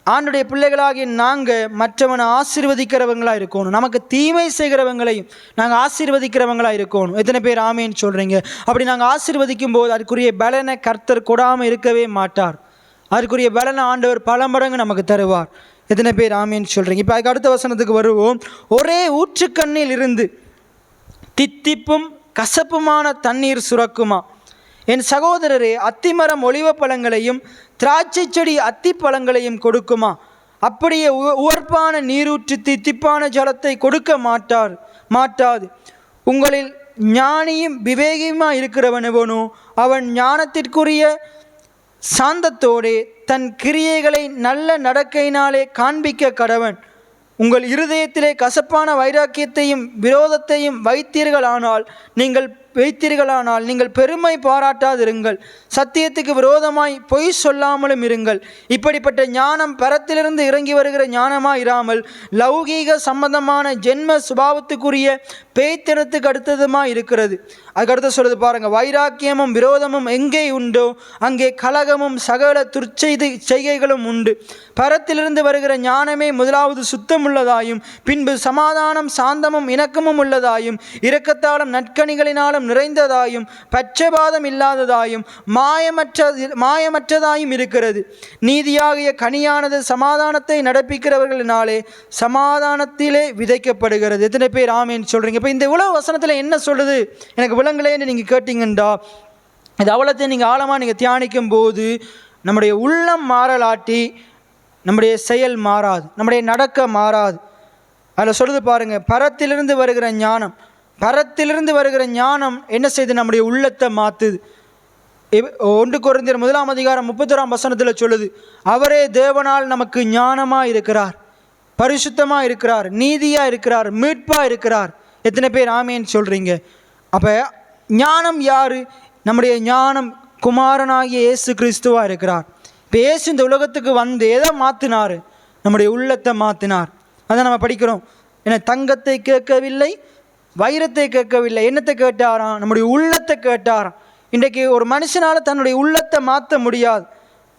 ஆண்டுடைய பிள்ளைகளாகிய நாங்கள் மற்றவனை ஆசீர்வதிக்கிறவங்களாக இருக்கணும். நமக்கு தீமை செய்கிறவங்களையும் நாங்கள் ஆசீர்வதிக்கிறவங்களாக இருக்கணும். எத்தனை பேர் ஆமேன்னு சொல்கிறீங்க? அப்படி நாங்கள் ஆசீர்வதிக்கும் போது அதுக்குரிய பலனை கர்த்தர் கொடாமல் இருக்கவே மாட்டார். அதுக்குரிய பலனை ஆண்டவர் பல மடங்கு நமக்கு தருவார். எத்தனை பேர் ஆமேன்னு சொல்கிறீங்க? இப்போ அதுக்கு அடுத்த வசனத்துக்கு வருவோம். ஒரே ஊற்றுக்கண்ணில் இருந்து தித்திப்பும் கசப்புமான தண்ணீர் சுரக்குமா? என் சகோதரரே, அத்திமரம் ஒலிவ பழங்களையும் திராட்சை செடி அத்திப்பழங்களையும் கொடுக்குமா? அப்படியே உவர்ப்பான நீரூற்று தித்திப்பான ஜலத்தை கொடுக்க மாட்டாது. உங்களில் ஞானியும் விவேகியுமாக இருக்கிறவனவனோ அவன் ஞானத்திற்குரிய சாந்தத்தோடே தன் கிரியைகளை நல்ல நடக்கையினாலே காண்பிக்க கடவன். உங்கள் இருதயத்திலே கசப்பான வைராக்கியத்தையும் விரோதத்தையும் வைத்தீர்களானால் நீங்கள் பெருமை பாராட்டாதிருங்கள். சத்தியத்துக்கு விரோதமாய் பொய் சொல்லாமலும் இருங்கள். இப்படிப்பட்ட ஞானம் பரத்திலிருந்து இறங்கி வருகிற ஞானமாய் இராமல் லௌகீக சம்பந்தமான ஜென்ம சுபாவத்துக்குரிய பேய்த்தனத்துக்கு அடுத்ததுமாய் இருக்கிறது. அதுக்கடுத்து சொல்லுது பாருங்க, வைராக்கியமும் விரோதமும் எங்கே உண்டோ அங்கே கலகமும் சகல செய்கைகளும் உண்டு. பரத்திலிருந்து வருகிற ஞானமே முதலாவது சுத்தமுள்ளதாயும் பின்பு சமாதானம் சாந்தமும் இணக்கமும் உள்ளதாயும் இரக்கத்தாலும் நற்கனிகளினாலும் நிறைந்ததாயும் பட்சபாதம் இல்லாததாயும் மாயமற்றதாயும் இருக்கிறது. நீதியாகிய கனியானது சமாதானத்தை நடப்பிக்கிறவர்களினாலே சமாதானத்திலே விதைக்கப்படுகிறது. எத்தனை பேர் ஆமேன்னு சொல்றீங்க? இப்போ இந்த உலக வசனத்தில் என்ன சொல்லுது எனக்கு விளங்கலேன்னு நீங்கள் கேட்டீங்கண்டா, இது அவ்வளோத்தையும் நீங்கள் ஆழமாக நீங்கள் தியானிக்கும் போது நம்முடைய உள்ளம் மாறலாட்டி நம்முடைய செயல் மாறாது, நம்முடைய நடக்க மாறாது. அதில் சொல்லுது பாருங்க, பரத்திலிருந்து வருகிற ஞானம், பரத்திலிருந்து வருகிற ஞானம் என்ன செய்து நம்முடைய உள்ளத்தை மாற்றுது. 1 கொரிந்தியர் 1:31 சொல்லுது, அவரே தேவனால் நமக்கு ஞானமாக இருக்கிறார், பரிசுத்தமாக இருக்கிறார், நீதியாக இருக்கிறார், மீட்பாக இருக்கிறார். எத்தனை பேர் ஆமேன்னு சொல்கிறீங்க? அப்போ ஞானம் யார்? நம்முடைய ஞானம் குமாரனாகிய இயேசு கிறிஸ்துவாக இருக்கிறார். இப்போ இயேசு இந்த உலகத்துக்கு வந்து எதை மாற்றினார்? நம்முடைய உள்ளத்தை மாற்றினார். அதை நம்ம படிக்கிறோம். ஏன்னா தங்கத்தை கேட்கவில்லை, வைரத்தை கேட்கவில்லை, என்னத்தை கேட்டாராம்? நம்முடைய உள்ளத்தை கேட்டாராம். இன்றைக்கு ஒரு மனுஷனால் தன்னுடைய உள்ளத்தை மாற்ற முடியாது,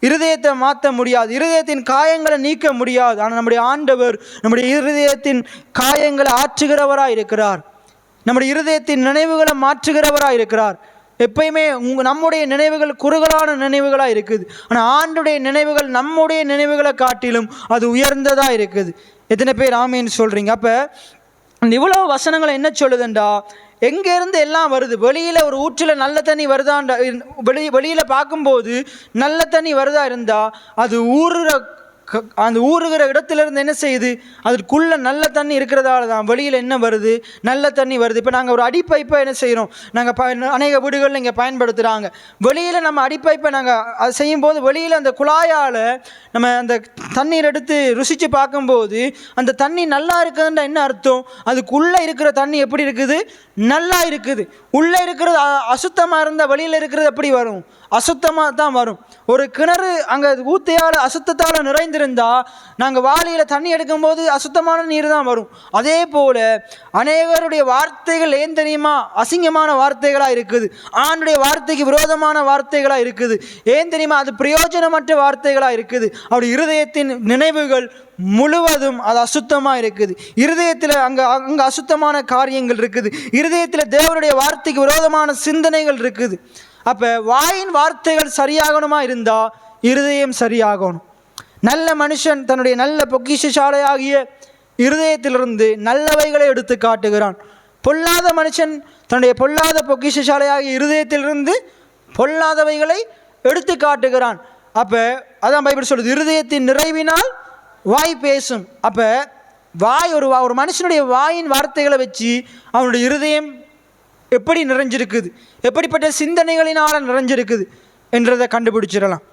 இருதயத்தை மாற்ற முடியாது, இருதயத்தின் காயங்களை நீக்க முடியாது. ஆனால் நம்முடைய ஆண்டவர் நம்முடைய இருதயத்தின் காயங்களை ஆற்றுகிறவராக இருக்கிறார், நம்முடைய இருதயத்தின் நினைவுகளை மாற்றுகிறவராக இருக்கிறார். எப்பயுமே நம்முடைய நினைவுகள் குறுகலான நினைவுகளாக இருக்குது, ஆனால் ஆண்டுடைய நினைவுகள் நம்முடைய நினைவுகளை காட்டிலும் அது உயர்ந்ததாக இருக்குது. எத்தனை பேர் ஆமேன்னு சொல்கிறீங்க? அப்போ இவ்வளோ வசனங்களை என்ன சொல்லுதுண்டா, எங்கேருந்து எல்லாம் வருது? வெளியில் ஒரு ஊற்றில் நல்ல தண்ணி வருதாண்டா, வெளியில் பார்க்கும்போது நல்ல தண்ணி வருதா இருந்தால் அது அந்த ஊறுகிற இடத்துலேருந்து என்ன செய்யுது? அதற்குள்ளே நல்ல தண்ணி இருக்கிறதால தான் வெளியில் என்ன வருது? நல்ல தண்ணி வருது. இப்போ நாங்கள் ஒரு அடிப்பைப்பை என்ன செய்கிறோம், நாங்கள் அநேக வீடுகளில் இங்கே பயன்படுத்துகிறாங்க. வெளியில் நம்ம அடிப்பைப்பை நாங்கள் அது செய்யும்போது வெளியில் அந்த குழாயால் நம்ம அந்த தண்ணீர் எடுத்து ருசித்து பார்க்கும்போது அந்த தண்ணி நல்லா இருக்குதுன்ற என்ன அர்த்தம்? அதுக்குள்ளே இருக்கிற தண்ணி எப்படி இருக்குது? நல்லா இருக்குது. உள்ளே இருக்கிறது அசுத்தமாக இருந்தால் வெளியில் இருக்கிறது எப்படி வரும்? அசுத்தமாக தான் வரும். ஒரு கிணறு அங்கே ஊத்தையால் அசுத்தத்தால் நிறைந்திருந்தால் நாங்கள் வாளியில் தண்ணி எடுக்கும்போது அசுத்தமான நீர் தான் வரும். அதே போல் அநேகருடைய வார்த்தைகள் ஏன் தெரியுமா? அசிங்கமான வார்த்தைகளாக இருக்குது. ஆண்டுடைய வார்த்தைக்கு விரோதமான வார்த்தைகளாக இருக்குது. ஏன் தெரியுமா? அது பிரயோஜனமற்ற வார்த்தைகளாக இருக்குது. அவருடைய இருதயத்தின் நினைவுகள் முழுவதும் அது அசுத்தமாக இருக்குது. இருதயத்தில் அங்கே அசுத்தமான காரியங்கள் இருக்குது. இருதயத்தில் தேவனுடைய வார்த்தைக்கு விரோதமான சிந்தனைகள் இருக்குது. அப்போ வாயின் வார்த்தைகள் சரியாகணுமா இருந்தால் இருதயம் சரியாகணும். நல்ல மனுஷன் தன்னுடைய நல்ல பொக்கிஷசாலையாகிய இருதயத்திலிருந்து நல்லவைகளை எடுத்து காட்டுகிறான். பொல்லாத மனுஷன் தன்னுடைய பொல்லாத பொக்கிஷசாலையாகிய இருதயத்திலிருந்து பொல்லாதவைகளை எடுத்து காட்டுகிறான். அப்போ அதான் பைபிள் சொல்லுது, இருதயத்தின் நிறைவினால் வாய் பேசும். அப்போ வாய் ஒரு மனுஷனுடைய வாயின் வார்த்தைகளை வச்சு அவனுடைய இருதயம் எப்படி நிறைஞ்சிருக்குது, எப்படிப்பட்ட சிந்தனைகளினால் நிறைஞ்சிருக்குது என்றதை கண்டுபிடிச்சிடலாம்.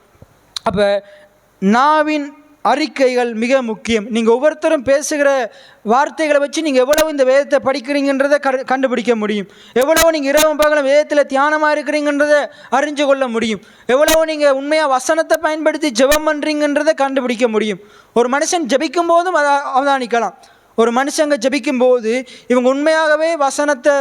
அப்போ நாவின் அறிக்கைகள் மிக முக்கியம். நீங்கள் ஒவ்வொருத்தரும் பேசுகிற வார்த்தைகளை வச்சு நீங்கள் எவ்வளவு இந்த வேதத்தை படிக்கிறீங்கன்றதை கண்டுபிடிக்க முடியும். எவ்வளவு நீங்கள் இரவும் பகலும் வேதத்தில் தியானமாக இருக்கிறீங்கன்றதை அறிஞ்சு கொள்ள முடியும். எவ்வளவு நீங்கள் உண்மையாக வசனத்தை பயன்படுத்தி ஜெபம் பண்ணுறீங்கன்றதை கண்டுபிடிக்க முடியும். ஒரு மனுஷன் ஜெபிக்கும் போதும் அவதானிக்கலாம். ஒரு மனுஷங்க ஜெபிக்கும் போது இவங்க உண்மையாகவே வசனத்தை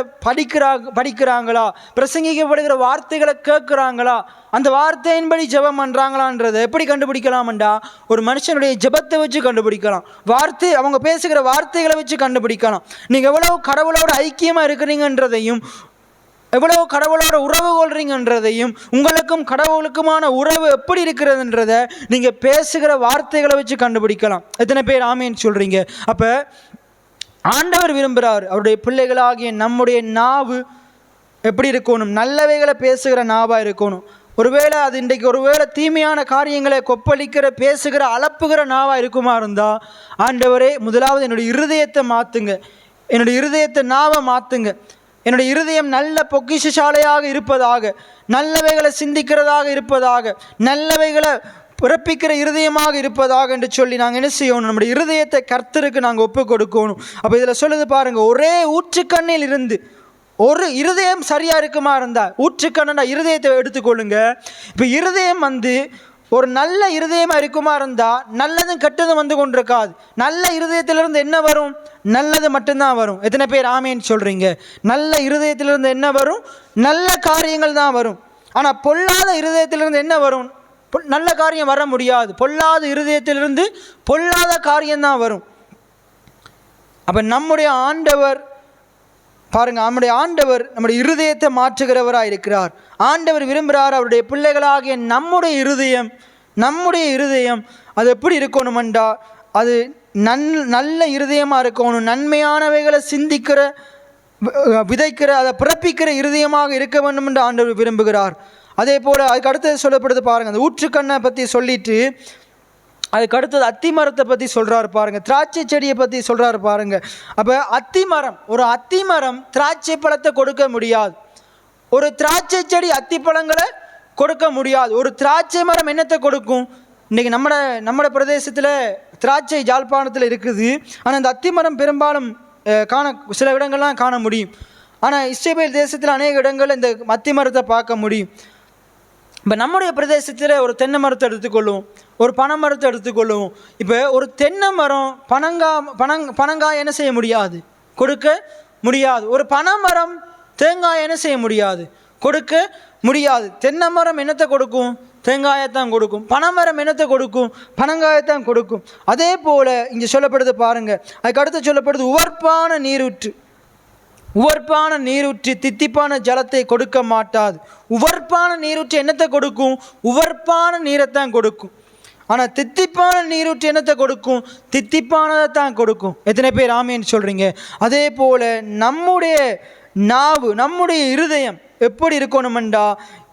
படிக்கிறாங்களா, பிரசங்கிக்கப்படுகிற வார்த்தைகளை கேட்குறாங்களா, அந்த வார்த்தையின்படி ஜெபம் பண்ணுறாங்களான்றதை எப்படி கண்டுபிடிக்கலாம்டா? ஒரு மனுஷனுடைய ஜெபத்தை வச்சு கண்டுபிடிக்கலாம். அவங்க பேசுகிற வார்த்தைகளை வச்சு கண்டுபிடிக்கலாம். நீங்கள் எவ்வளவு கடவுளோட ஐக்கியமாக இருக்கிறீங்கன்றதையும் எவ்வளவு கடவுளோட உறவு கொள்றீங்கன்றதையும் உங்களுக்கும் கடவுளுக்குமான உறவு எப்படி இருக்கிறதுன்றதை நீங்கள் பேசுகிற வார்த்தைகளை வச்சு கண்டுபிடிக்கலாம். எத்தனை பேர் ஆமேன்னு சொல்கிறீங்க? அப்போ ஆண்டவர் விரும்புகிறார் அவருடைய பிள்ளைகளாகிய நம்முடைய நாவு எப்படி இருக்கணும்? நல்லவைகளை பேசுகிற நாவாக இருக்கணும். ஒருவேளை அது இன்றைக்கு ஒருவேளை தீமையான காரியங்களை கொப்பளிக்கிற பேசுகிற அளப்புகிற நாவாக இருக்குமா இருந்தால், ஆண்டவரே முதலாவது என்னுடைய இருதயத்தை மாற்றுங்க, என்னுடைய இருதயத்தை நாவை மாற்றுங்க, என்னுடைய இருதயம் நல்ல பொக்கிஷசாலையாக இருப்பதாக, நல்லவைகளை சிந்திக்கிறதாக இருப்பதாக, நல்லவைகளை பிறப்பிக்கிற இருதயமாக இருப்பதாக என்று சொல்லி நாங்கள் என்ன செய்யணும்? நம்முடைய இருதயத்தை கர்த்தருக்கு நாங்கள் ஒப்பு கொடுக்கணும். அப்போ இதில் சொல்லுது பாருங்கள், ஒரே ஊற்றுக்கண்ணில் இருந்து ஒரு இருதயம் சரியாக இருக்குமா இருந்தால், ஊற்றுக்கண்ணா இருதயத்தை எடுத்துக்கொள்ளுங்க. இப்போ இருதயம் ஒரு நல்ல இருதயமாக இருக்குமா இருந்தால் நல்லதும் கெட்டதும் வந்து கொண்டிருக்காது. நல்ல இருதயத்திலிருந்து என்ன வரும்? நல்லது மட்டும்தான் வரும். எத்தனை பேர் ஆமேன்னு சொல்கிறீங்க? நல்ல இருதயத்திலிருந்து என்ன வரும்? நல்ல காரியங்கள் தான் வரும். ஆனால் பொல்லாத இருதயத்திலிருந்து என்ன வரும்? நல்ல காரியம் வர முடியாது. பொல்லாத இருதயத்திலிருந்து பொல்லாத காரியம்தான் வரும். அப்போ நம்முடைய ஆண்டவர் பாருங்கள், நம்முடைய ஆண்டவர் நம்முடைய இருதயத்தை மாற்றுகிறவராக இருக்கிறார். ஆண்டவர் விரும்புகிறார் அவருடைய பிள்ளைகளாகிய நம்முடைய இருதயம் அது எப்படி இருக்கணுமெண்டா, அது நல்ல இருதயமாக இருக்கணும். நன்மையானவைகளை சிந்திக்கிற, விதைக்கிற, அதை பிறப்பிக்கிற இருதயமாக இருக்க வேண்டும் என்று ஆண்டவர் விரும்புகிறார். அதே போல் அதுக்கு அடுத்தது சொல்லப்படுது பாருங்கள், அந்த ஊற்றுக்கண்ணை பற்றி சொல்லிட்டு அதுக்கு அடுத்தது அத்தி மரத்தை பற்றி சொல்கிறாரு பாருங்கள், திராட்சை செடியை பற்றி சொல்கிறாரு பாருங்கள். அப்போ ஒரு அத்தி மரம் திராட்சை பழத்தை கொடுக்க முடியாது. ஒரு திராட்சை செடி அத்தி பழங்களை கொடுக்க முடியாது. ஒரு திராட்சை மரம் என்னத்தை கொடுக்கும்? இன்றைக்கி நம்மட பிரதேசத்தில் திராட்சை ஜாழ்ப்பாணத்தில் இருக்குது. ஆனால் இந்த அத்தி மரம் பெரும்பாலும் சில இடங்கள்லாம் காண முடியும். ஆனால் இஸ்ரவேல் தேசத்தில் அநேக இடங்கள் இந்த அத்தி மரத்தை பார்க்க முடியும். இப்போ நம்முடைய பிரதேசத்தில் ஒரு தென்னை மரத்தை எடுத்துக்கொள்ளுவோம், ஒரு பனை மரத்தை எடுத்துக்கொள்ளுவோம். இப்போ ஒரு தென்னை மரம் பனங்காய் என்ன செய்ய முடியாது? கொடுக்க முடியாது. ஒரு பனை மரம் தேங்காய் என்ன செய்ய முடியாது? கொடுக்க முடியாது. தென்னை மரம் என்னத்தை கொடுக்கும்? தேங்காயத்தான் கொடுக்கும். பனைமரம் என்னத்தை கொடுக்கும்? பனங்காயத்தான் கொடுக்கும். அதே போல் இங்கே சொல்லப்படுது பாருங்கள், அதுக்கு அடுத்து சொல்லப்படுது உவர்ப்பான நீரூற்று தித்திப்பான ஜலத்தை கொடுக்க மாட்டாது. உவர்ப்பான நீரூற்று என்னத்தை கொடுக்கும்? உவர்ப்பான நீரைத்தான் கொடுக்கும். ஆனால் தித்திப்பான நீரூற்று என்னத்தை கொடுக்கும்? தித்திப்பானதை தான் கொடுக்கும். எத்தனை பேர் ஆமேன்னு சொல்கிறீங்க? அதே போல் நம்முடைய நம்முடைய இருதயம் எப்படி இருக்கணுமெண்டா,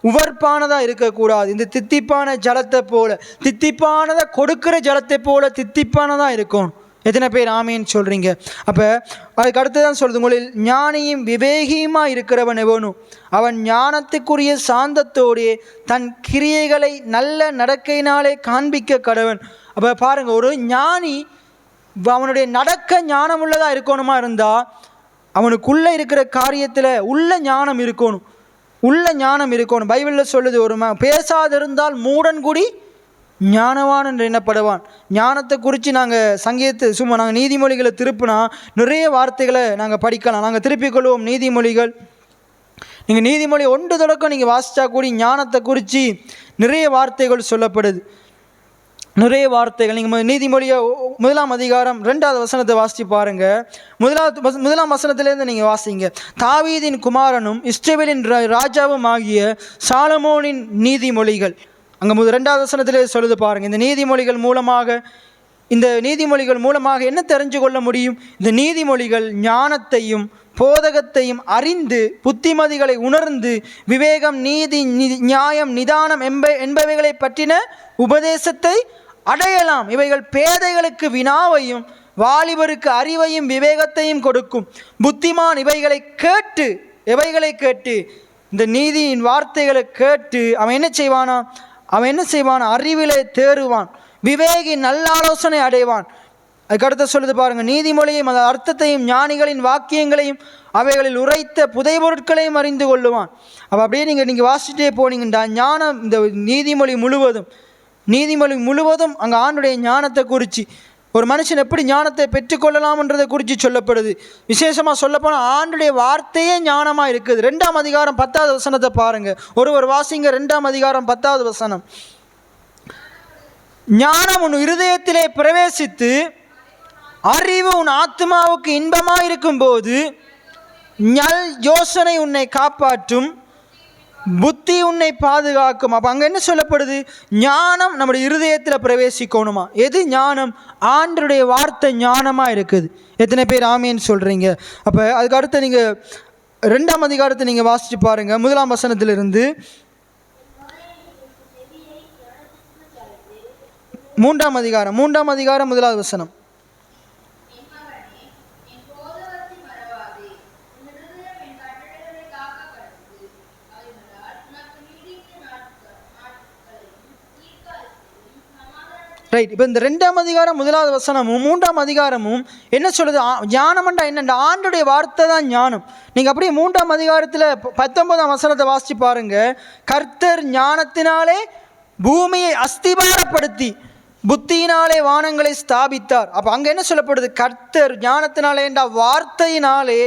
உவர்ப்பானதாக இருக்கக்கூடாது. இந்த தித்திப்பான ஜலத்தை போல, தித்திப்பானதை கொடுக்கிற ஜலத்தை போல தித்திப்பானதாக இருக்கணும். எத்தனை பேர் ஆமேன்னு சொல்கிறீங்க? அப்போ அதுக்கு அடுத்து தான் சொல்லுது, உங்களில் ஞானியும் விவேகியுமாக இருக்கிறவன் எவனும் அவன் ஞானத்துக்குரிய சாந்தத்தோடைய தன் கிரியைகளை நல்ல நடக்கையினாலே காண்பிக்க கடவன். அப்போ பாருங்கள், ஒரு ஞானி அவனுடைய நடக்க ஞானம் உள்ளதாக இருக்கணுமா இருந்தால் அவனுக்குள்ளே இருக்கிற காரியத்தில் உள்ள ஞானம் இருக்கணும். பைபிளில் சொல்லுது, ஒரு பேசாதிருந்தால் மூடன் கூடி ஞானவான் என்று எண்ணப்படுவான். ஞானத்தை குறித்து நாங்கள் நீதிமொழிகளை திருப்பினா நிறைய வார்த்தைகளை நாங்கள் படிக்கலாம். நாங்கள் திருப்பிக் கொள்வோம் நீதிமொழிகள். நீங்கள் நீதிமொழி 1 தொடக்கம் நீங்கள் வாசித்தா கூடி ஞானத்தை குறித்து நிறைய வார்த்தைகள் சொல்லப்படுது. நிறைய வார்த்தைகள் நீங்கள் நீதிமொழியை 1ஆம் அதிகாரம் 2வது வசனத்தை வாசித்து பாருங்கள். 1ஆம் வசனத்திலேருந்து நீங்கள் வாசிங்க. தாவீதின் குமாரனும் இஸ்ரவேலின் ராஜாவும் ஆகிய சாலமோனின் நீதிமொழிகள். அங்கே 2வது வசனத்திலே சொல்லுது பாருங்கள். இந்த நீதிமொழிகள் மூலமாக என்ன தெரிஞ்சு கொள்ள முடியும்? இந்த நீதிமொழிகள் ஞானத்தையும் போதகத்தையும் அறிந்து புத்திமதிகளை உணர்ந்து விவேகம், நீதி, நியாயம், நிதானம் என்பவைகளை பற்றின உபதேசத்தை அடையலாம். இவைகள் பேதைகளுக்கு வினாவையும் வாலிபருக்கு அறிவையும் விவேகத்தையும் கொடுக்கும். புத்திமான் இவைகளை கேட்டு இந்த நீதியின் வார்த்தைகளை கேட்டு அவன் என்ன செய்வான்? அறிவிலே தேறுவான். விவேகி நல்ல ஆலோசனை அடைவான். அதுக்கடுத்து சொல்லுது பாருங்கள், நீதிமொழியையும் அந்த அர்த்தத்தையும் ஞானிகளின் வாக்கியங்களையும் அவைகளில் உரைத்த புதை பொருட்களையும் அறிந்து கொள்ளுவான். அப்போ அப்படியே நீங்கள் வாசிச்சுட்டே போனீங்கண்டா ஞானம், இந்த நீதிமொழி முழுவதும் அங்கே ஆண்டுடைய ஞானத்தை குறித்து, ஒரு மனுஷன் எப்படி ஞானத்தை பெற்றுக்கொள்ளலாம்ன்றதை குறித்து சொல்லப்படுது. விசேஷமாக சொல்லப்போனால் ஆண்டுடைய வார்த்தையே ஞானமாக இருக்குது. 2ஆம் அதிகாரம் 10வது வசனத்தை பாருங்கள். ஒருவர் வாசிங்க. 2ஆம் அதிகாரம் 10வது வசனம். ஞானம் உன் இருதயத்திலே பிரவேசித்து அறிவு உன் ஆத்மாவுக்கு இன்பமாக இருக்கும்போது நல் யோசனை உன்னை காப்பாற்றும், புத்தி உன்னை பாதுகாக்கும். அப்போ அங்கே என்ன சொல்லப்படுது? ஞானம் நம்முடைய இருதயத்தில் பிரவேசிக்கணுமா? எது ஞானம்? ஆண்டருடைய வார்த்தை ஞானமாக இருக்குது. எத்தனை பேர் ஆமேன்னு சொல்கிறீங்க? அப்போ அதுக்கு அடுத்து நீங்கள் 2ஆம் அதிகாரத்தை நீங்கள் வாசித்து பாருங்கள். 1ஆம் வசனத்திலிருந்து 3ஆம் அதிகாரம் 1வது வசனம். ரைட். இப்போ இந்த 2ஆம் அதிகாரம் 1வது வசனமும் 3ஆம் அதிகாரமும் என்ன சொல்லுது? ஞானம்ண்டா என்னண்டா ஆண்டுடைய வார்த்தை தான் ஞானம். நீங்கள் அப்படியே 3ஆம் அதிகாரத்தில் 19ஆம் வசனத்தை வாசித்து பாருங்கள். கர்த்தர் ஞானத்தினாலே பூமியை அஸ்திபாரப்படுத்தி புத்தியினாலே வானங்களை ஸ்தாபித்தார். அப்போ அங்கே என்ன சொல்லப்படுது? கர்த்தர் ஞானத்தினாலே என்ற வார்த்தையினாலே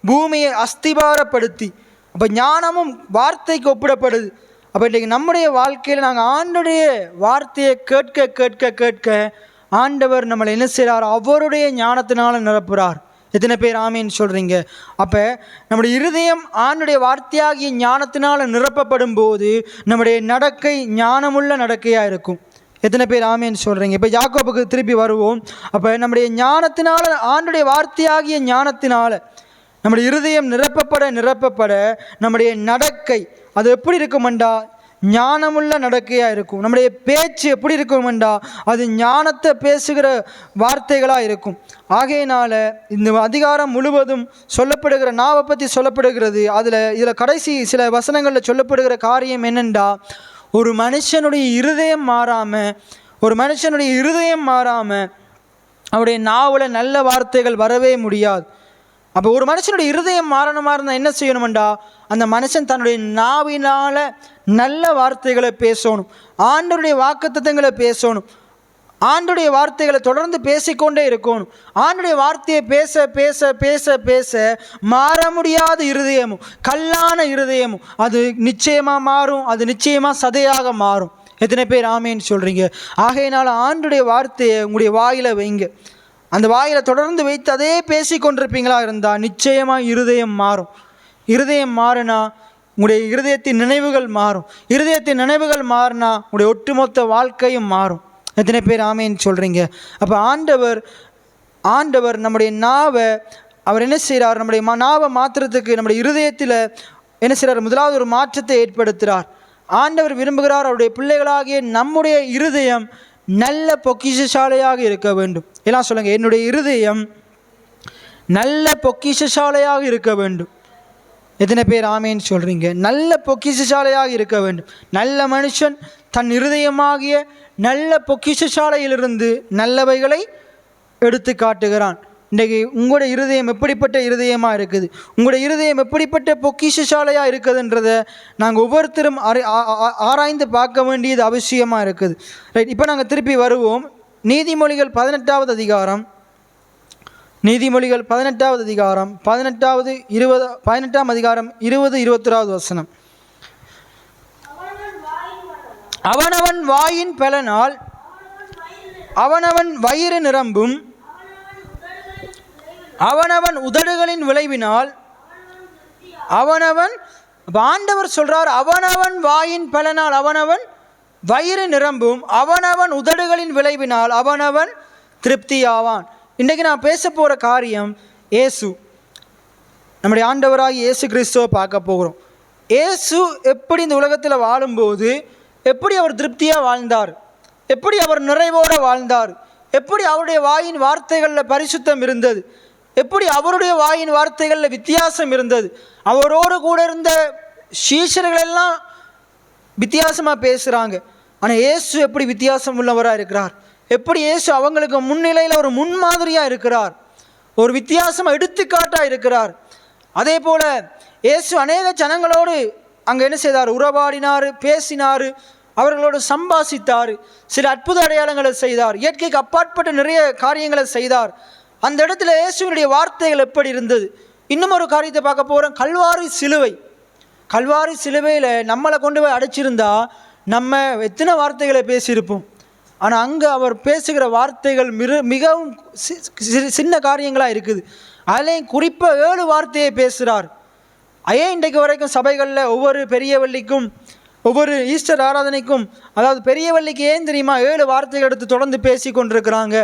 பூமியை அஸ்திபாரப்படுத்தி. அப்போ ஞானமும் வார்த்தைக்கு ஒப்பிடப்படுது. அப்போ இன்றைக்கு நம்முடைய வாழ்க்கையில் நாங்கள் ஆண்டுடைய வார்த்தையை கேட்க கேட்க கேட்க ஆண்டவர் நம்மளை என்ன செய்கிறார்? அவருடைய ஞானத்தினால நிரப்புகிறார். எத்தனை பேர் ஆமீன் சொல்கிறீங்க? அப்போ நம்முடைய இருதயம் ஆண்டுடைய வார்த்தையாகிய ஞானத்தினால் நிரப்பப்படும் போது நம்முடைய நடக்கை ஞானமுள்ள நடக்கையாக இருக்கும். எத்தனை பேர் ஆமீன் சொல்கிறீங்க? இப்போ யாக்கோபுக்கு திருப்பி வருவோம். அப்போ நம்முடைய ஞானத்தினால, ஆண்டுடைய வார்த்தையாகிய ஞானத்தினால நம்முடைய இருதயம் நிரப்பப்பட நம்முடைய நடக்கை அது எப்படி இருக்குமெண்டா? ஞானமுள்ள நடக்கையாக இருக்கும். நம்முடைய பேச்சு எப்படி இருக்குமெண்டா? அது ஞானத்தை பேசுகிற வார்த்தைகளாக இருக்கும். ஆகையினால இந்த அதிகாரம் முழுவதும் சொல்லப்படுகிற நாவை பற்றி சொல்லப்படுகிறது. இதில் கடைசி சில வசனங்களில் சொல்லப்படுகிற காரியம் என்னென்றா, ஒரு மனுஷனுடைய இருதயம் மாறாமல் அவருடைய நாவில் நல்ல வார்த்தைகள் வரவே முடியாது. அப்போ ஒரு மனுஷனுடைய இருதயம் மாறணுமா இருந்தால் என்ன செய்யணுமெண்டா? அந்த மனுஷன் தன்னுடைய நாவினால் நல்ல வார்த்தைகளை பேசணும், ஆண்டவருடைய வாக்குத்தத்தங்களை பேசணும், ஆண்டுடைய வார்த்தைகளை தொடர்ந்து பேசிக்கொண்டே இருக்கணும். ஆண்டுடைய வார்த்தையை பேச பேச பேச பேச மாற முடியாத இருதயமும் கல்லான இருதயமும் அது நிச்சயமாக மாறும். அது நிச்சயமாக சதையாக மாறும். எத்தனை பேர் ஆமேன்னு சொல்கிறீங்க? ஆகையினால் ஆண்டுடைய வார்த்தையை உங்களுடைய வாயில் வைங்க. அந்த வாயில் தொடர்ந்து வைத்து அதே பேசி கொண்டிருப்பீங்களா இருந்தால் நிச்சயமாக இருதயம் மாறும். இருதயம் மாறினா உங்களுடைய இருதயத்தின் நினைவுகள் மாறும். இருதயத்தின் நினைவுகள் மாறினா உங்களுடைய ஒட்டுமொத்த வாழ்க்கையும் மாறும். எத்தனை பேர் ஆமேன்னு சொல்கிறீங்க? அப்போ ஆண்டவர் நம்முடைய நாவை அவர் என்ன செய்கிறார்? நம்முடைய நாவை மாற்றுறதுக்கு நம்முடைய இருதயத்தில் என்ன செய்கிறார்? முதலாவது ஒரு மாற்றத்தை ஏற்படுத்துகிறார். ஆண்டவர் விரும்புகிறார் அவருடைய பிள்ளைகளாகிய நம்முடைய இருதயம் நல்ல பொக்கிஷசாலையாக இருக்க வேண்டும். எல்லாம் சொல்லுங்கள், என்னுடைய இருதயம் நல்ல பொக்கிஷசாலையாக இருக்க வேண்டும். எத்தனை பேர் ஆமேன்னு சொல்கிறீங்க? நல்ல பொக்கிஷசாலையாக இருக்க வேண்டும். நல்ல மனுஷன் தன் இருதயமாகிய நல்ல பொக்கிஷசாலையிலிருந்து நல்லவைகளை எடுத்து காட்டுகிறான். இன்றைக்கு உங்களுடைய இருதயம் எப்படிப்பட்ட இருதயமாக இருக்குது? உங்களுடைய இருதயம் எப்படிப்பட்ட பொக்கிஷசாலையாக இருக்குதுன்றதை நாங்கள் ஒவ்வொருத்தரும் ஆராய்ந்து பார்க்க வேண்டியது அவசியமாக இருக்குது. ரைட், இப்போ நாங்கள் திருப்பி வருவோம். நீதிமொழிகள் 18வது அதிகாரம் 18ஆம் அதிகாரம் 20-21 வசனம். அவனவன் வாயின் பலனால் அவனவன் வயிறு நிரம்பும், அவனவன் உதடுகளின் விளைவினால் அவனவன். ஆண்டவர் சொல்றார், அவனவன் வாயின் பலனால் அவனவன் வயிறு நிரம்பும், அவனவன் உதடுகளின் விளைவினால் அவனவன் திருப்தியாவான். இன்றைக்கு நான் பேச போகிற காரியம் இயேசு, நம்முடைய ஆண்டவராகி இயேசு கிறிஸ்துவை பார்க்க போகிறோம். இயேசு எப்படி இந்த உலகத்தில் வாழும்போது எப்படி அவர் திருப்தியாக வாழ்ந்தார், எப்படி அவர் நிறைவோடு வாழ்ந்தார், எப்படி அவருடைய வாயின் வார்த்தைகளில் பரிசுத்தம் இருந்தது, எப்படி அவருடைய வாயின் வார்த்தைகளில் வித்தியாசம் இருந்தது. அவரோடு கூட இருந்த சீஷர்களெல்லாம் வித்தியாசமாக பேசுகிறாங்க. ஆனால் இயேசு எப்படி வித்தியாசம் உள்ளவராக இருக்கிறார், எப்படி இயேசு அவங்களுக்கு முன்னிலையில் ஒரு முன்மாதிரியாக இருக்கிறார், ஒரு வித்தியாசமாக எடுத்துக்காட்டாக இருக்கிறார். அதே போல் இயேசு அநேக ஜனங்களோடு அங்கே என்ன செய்தார்? உறவாடினார், பேசினார், அவர்களோடு சம்பாசித்தார், சில அற்புத அடையாளங்களை செய்தார், இயற்கைக்கு அப்பாற்பட்ட நிறைய காரியங்களை செய்தார். அந்த இடத்துல இயேசுவினுடைய வார்த்தைகள் எப்படி இருந்தது? இன்னும் ஒரு காரியத்தை பார்க்க போகிறோம். கல்வாரி சிலுவையில் நம்மளை கொண்டு போய் அடைச்சிருந்தா நம்ம எத்தனை வார்த்தைகளை பேசியிருப்போம். ஆனால் அங்கே அவர் பேசுகிற வார்த்தைகள் மிகவும் சின்ன காரியங்களாக இருக்குது. அதுலேயும் குறிப்பாக 7 வார்த்தையை பேசுகிறார். ஏன் இன்றைக்கு வரைக்கும் சபைகளில் ஒவ்வொரு பெரிய வெள்ளிக்கும் ஒவ்வொரு ஈஸ்டர் ஆராதனைக்கும், அதாவது பெரிய வெள்ளிக்கு ஏன் தெரியுமா 7 வார்த்தைகள் எடுத்து தொடர்ந்து பேசி கொண்டிருக்கிறாங்க?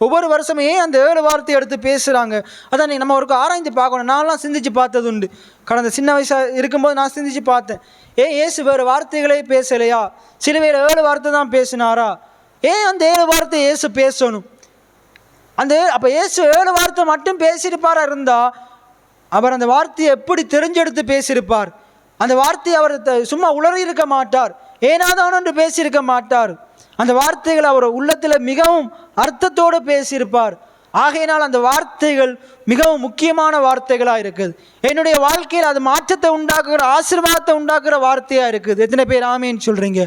ஒவ்வொரு வருஷமும் ஏன் அந்த 7 வார்த்தையை எடுத்து பேசுகிறாங்க? அதான் நம்ம ஒரு ஆராய்ந்து பார்க்கணும். நான்லாம் சிந்திச்சு பார்த்தது உண்டு. கடந்த சின்ன வயசாக இருக்கும்போது நான் சிந்திச்சு பார்த்தேன், ஏன் இயேசு வேறு வார்த்தைகளே பேசலையா? சிலுவையில் 7 வார்த்தை தான் பேசினாரா? ஏன் அந்த 7 வார்த்தை இயேசு பேசணும்? அப்போ இயேசு 7 வார்த்தை மட்டும் பேசியிருப்பாரா இருந்தால் அவர் அந்த வார்த்தையை எப்படி தெரிஞ்செடுத்து பேசியிருப்பார்? அந்த வார்த்தையை அவர் சும்மா உளறி இருக்க மாட்டார், ஏனாதான் ஒன்று பேசியிருக்க மாட்டார். அந்த வார்த்தைகள் அவர் உள்ளத்தில் மிகவும் அர்த்தத்தோடு பேசியிருப்பார். ஆகையினால் அந்த வார்த்தைகள் மிகவும் முக்கியமான வார்த்தைகளாக இருக்குது. என்னுடைய வாழ்க்கையில் அது மாற்றத்தை உண்டாக்குகிற, ஆசீர்வாதத்தை உண்டாக்குகிற வார்த்தையாக இருக்குது. எத்தனை பேர் ஆமேன்னு சொல்கிறீங்க?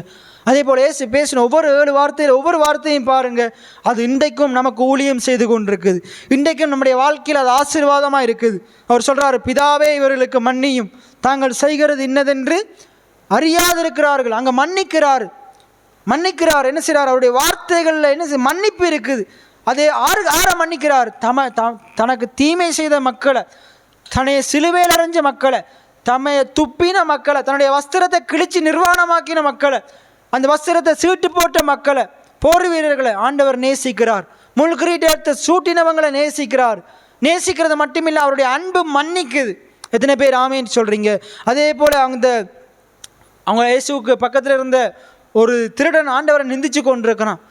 அதே போல் இயேசு பேசின ஒவ்வொரு 7 வார்த்தையில் ஒவ்வொரு வார்த்தையும் பாருங்கள், அது இன்றைக்கும் நமக்கு ஊழியம் செய்து கொண்டிருக்குது. இன்றைக்கும் நம்முடைய வாழ்க்கையில் அது ஆசீர்வாதமாக இருக்குது. அவர் சொல்கிறார், பிதாவே இவர்களுக்கு மன்னியும், தாங்கள் செய்கிறது இன்னதென்று அறியாதிருக்கிறார்கள். அங்கே மன்னிக்கிறார். என்ன செய்கிறார்? அவருடைய வார்த்தைகளில் என்ன மன்னிப்பு இருக்குது. அதே ஆற மன்னிக்கிறார்? தனக்கு தீமை செய்த மக்களை, தன்னைய சிலுவையில் அறைஞ்ச மக்களை, தம்மைய துப்பின மக்களை, தன்னுடைய வஸ்திரத்தை கிழிச்சு நிர்வாணமாக்கின மக்களை, அந்த வஸ்திரத்தை சீட்டு போட்ட மக்களை, போர் வீரர்களை ஆண்டவர் நேசிக்கிறார். முள்கிரீடத்தை சூட்டினவங்களை நேசிக்கிறார். நேசிக்கிறது மட்டுமில்லை, அவருடைய அன்பு மன்னிக்குது. எத்தனை பேர் ஆமேன்னு சொல்கிறீங்க? அதே போல் அவங்க இயேசுவுக்கு பக்கத்தில் இருந்த ஒரு திருடன் ஆண்டவரை நிந்திச்சு கொண்டிருக்கிறான்.